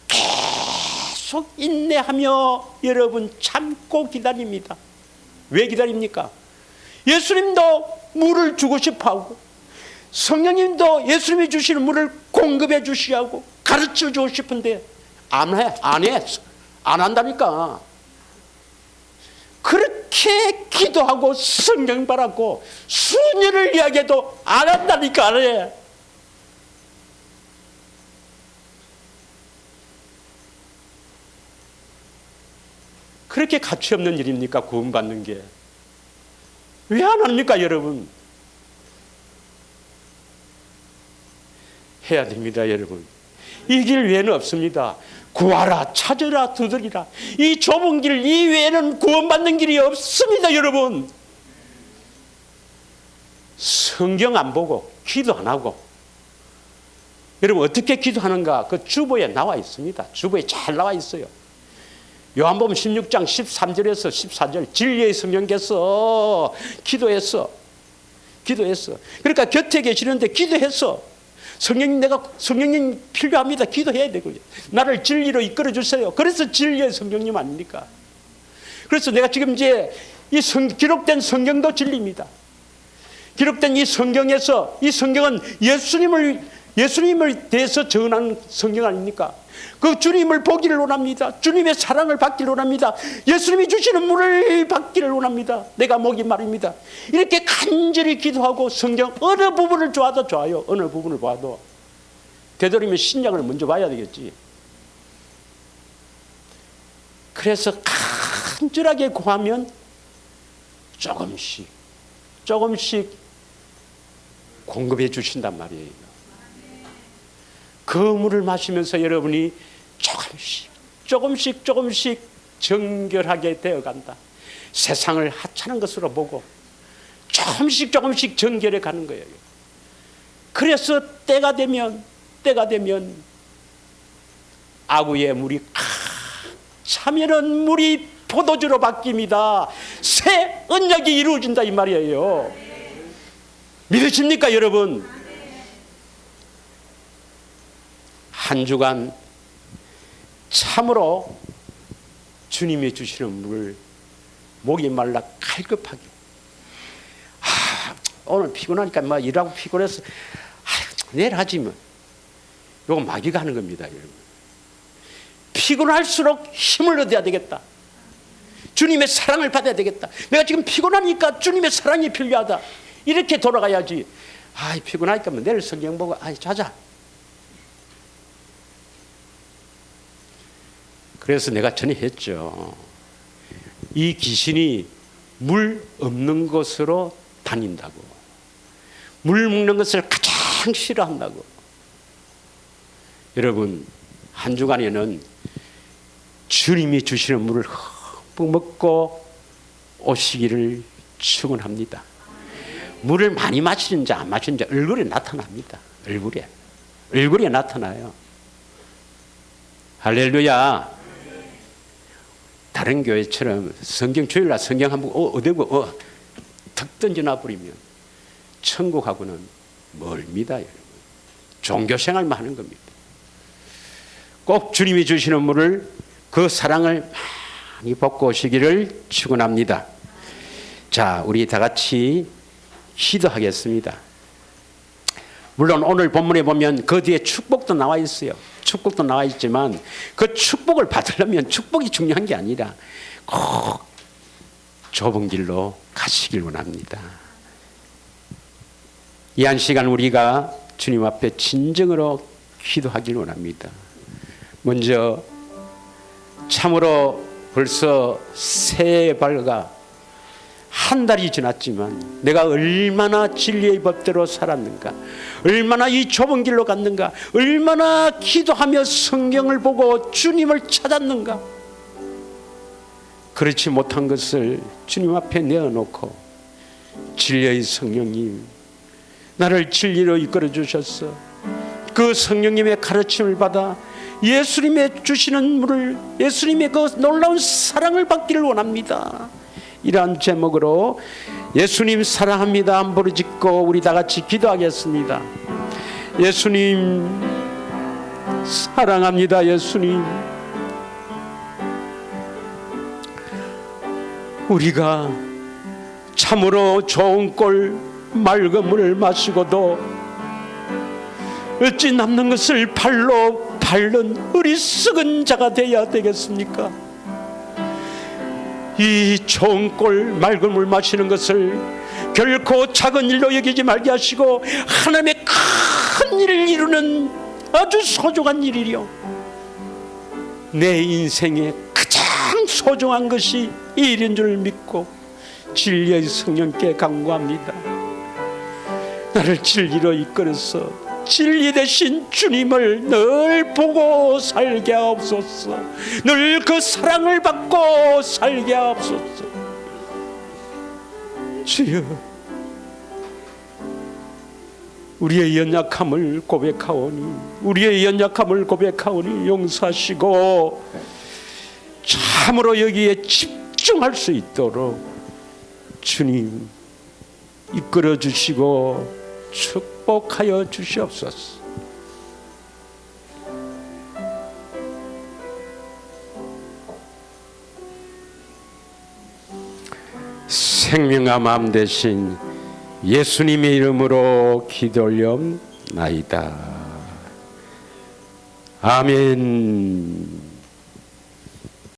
[SPEAKER 1] 계속 인내하며 여러분 참고 기다립니다. 왜 기다립니까? 예수님도 물을 주고 싶어하고 성령님도 예수님이 주시는 물을 공급해 주시고 가르쳐 주고 싶은데 안 한다니까. 그렇게 기도하고 성령 바라고 수년을 이야기해도 안 한다니까. 안 해. 그렇게 가치 없는 일입니까? 구원받는 게. 왜 안 합니까 여러분? 해야 됩니다 여러분. 이 길 외에는 없습니다. 구하라, 찾으라, 두드리라. 이 좁은 길 이외에는 구원받는 길이 없습니다 여러분. 성경 안 보고 기도 안 하고, 여러분 어떻게 기도하는가 그 주보에 나와 있습니다. 주보에 잘 나와 있어요. 요한복음 16장 13절에서 14절 진리의 성령께서 기도했어. 그러니까 곁에 계시는데 기도했어. 성령님 필요합니다. 기도해야 되고요. 나를 진리로 이끌어 주세요. 그래서 진리의 성령님 아닙니까? 그래서 내가 지금 이제 기록된 성경도 진리입니다. 기록된 이 성경에서, 이 성경은 예수님을 대해서 전한 성경 아닙니까? 그 주님을 보기를 원합니다. 주님의 사랑을 받기를 원합니다. 예수님이 주시는 물을 받기를 원합니다. 내가 목이 마릅니다. 이렇게 간절히 기도하고 성경 어느 부분을 좋아도 좋아요. 어느 부분을 봐도. 되도록이면 신약을 먼저 봐야 되겠지. 그래서 간절하게 구하면 조금씩 공급해 주신단 말이에요. 그 물을 마시면서 여러분이 조금씩 정결하게 되어간다. 세상을 하찮은 것으로 보고 조금씩 정결해 가는 거예요. 그래서 때가 되면 아구의 물이 차면은 물이 포도주로 바뀝니다. 새 언약이 이루어진다 이 말이에요. 믿으십니까 여러분? 한 주간 참으로 주님이 주시는 물을 목이 말라 갈급하게, 오늘 피곤하니까 막 일하고 피곤해서 내일 하지 뭐. 이거 마귀가 하는 겁니다 여러분. 피곤할수록 힘을 얻어야 되겠다. 주님의 사랑을 받아야 되겠다. 내가 지금 피곤하니까 주님의 사랑이 필요하다. 이렇게 돌아가야지. 피곤하니까 뭐 내일 성경 보고 자자. 그래서 내가 전에 했죠. 이 귀신이 물 없는 곳으로 다닌다고. 물 먹는 것을 가장 싫어한다고. 여러분, 한 주간에는 주님이 주시는 물을 흠뻑 먹고 오시기를 축원합니다. 물을 많이 마시는지 안 마시는지 얼굴에 나타납니다. 얼굴에 나타나요. 할렐루야. 다른 교회처럼 성경 주일날 성경 한번 어디고 턱 던져놔 버리면 천국하고는 멀습니다. 여러분. 종교생활만 하는 겁니다. 꼭 주님이 주시는 물을, 그 사랑을 많이 받고 오시기를 축원합니다. 자, 우리 다 같이 기도하겠습니다. 물론 오늘 본문에 보면 그 뒤에 축복도 나와 있어요. 축복도 나와 있지만 그 축복을 받으려면 축복이 중요한 게 아니라 꼭 좁은 길로 가시길 원합니다. 이 한 시간 우리가 주님 앞에 진정으로 기도하길 원합니다. 먼저 참으로 벌써 새해 밝아 한 달이 지났지만 내가 얼마나 진리의 법대로 살았는가, 얼마나 이 좁은 길로 갔는가, 얼마나 기도하며 성경을 보고 주님을 찾았는가. 그렇지 못한 것을 주님 앞에 내어놓고 진리의 성령님, 나를 진리로 이끌어 주셔서 그 성령님의 가르침을 받아 예수님의 주시는 물을, 예수님의 그 놀라운 사랑을 받기를 원합니다. 이러한 제목으로 예수님 사랑합니다 한 부르짖고 우리 다 같이 기도하겠습니다. 예수님 사랑합니다. 예수님, 우리가 참으로 좋은 꼴 맑은 물을 마시고도 어찌 남는 것을 발로 밟는 어리석은 자가 되어야 되겠습니까? 이 좋은 꼴 맑은 물 마시는 것을 결코 작은 일로 여기지 말게 하시고 하나님의 큰 일을 이루는 아주 소중한 일이요, 내 인생에 가장 소중한 것이 이 일인 줄 믿고 진리의 성령께 간구합니다. 나를 진리로 이끌어서 진리 대신 주님을 늘 보고 살게 하옵소서. 늘 그 사랑을 받고 살게 하옵소서. 주여, 우리의 연약함을 고백하오니 용서하시고 참으로 여기에 집중할 수 있도록 주님 이끌어 주시고 축복하여 주시옵소서. 생명과 마음 대신 예수님의 이름으로 기도 올려옵나이다. 아멘.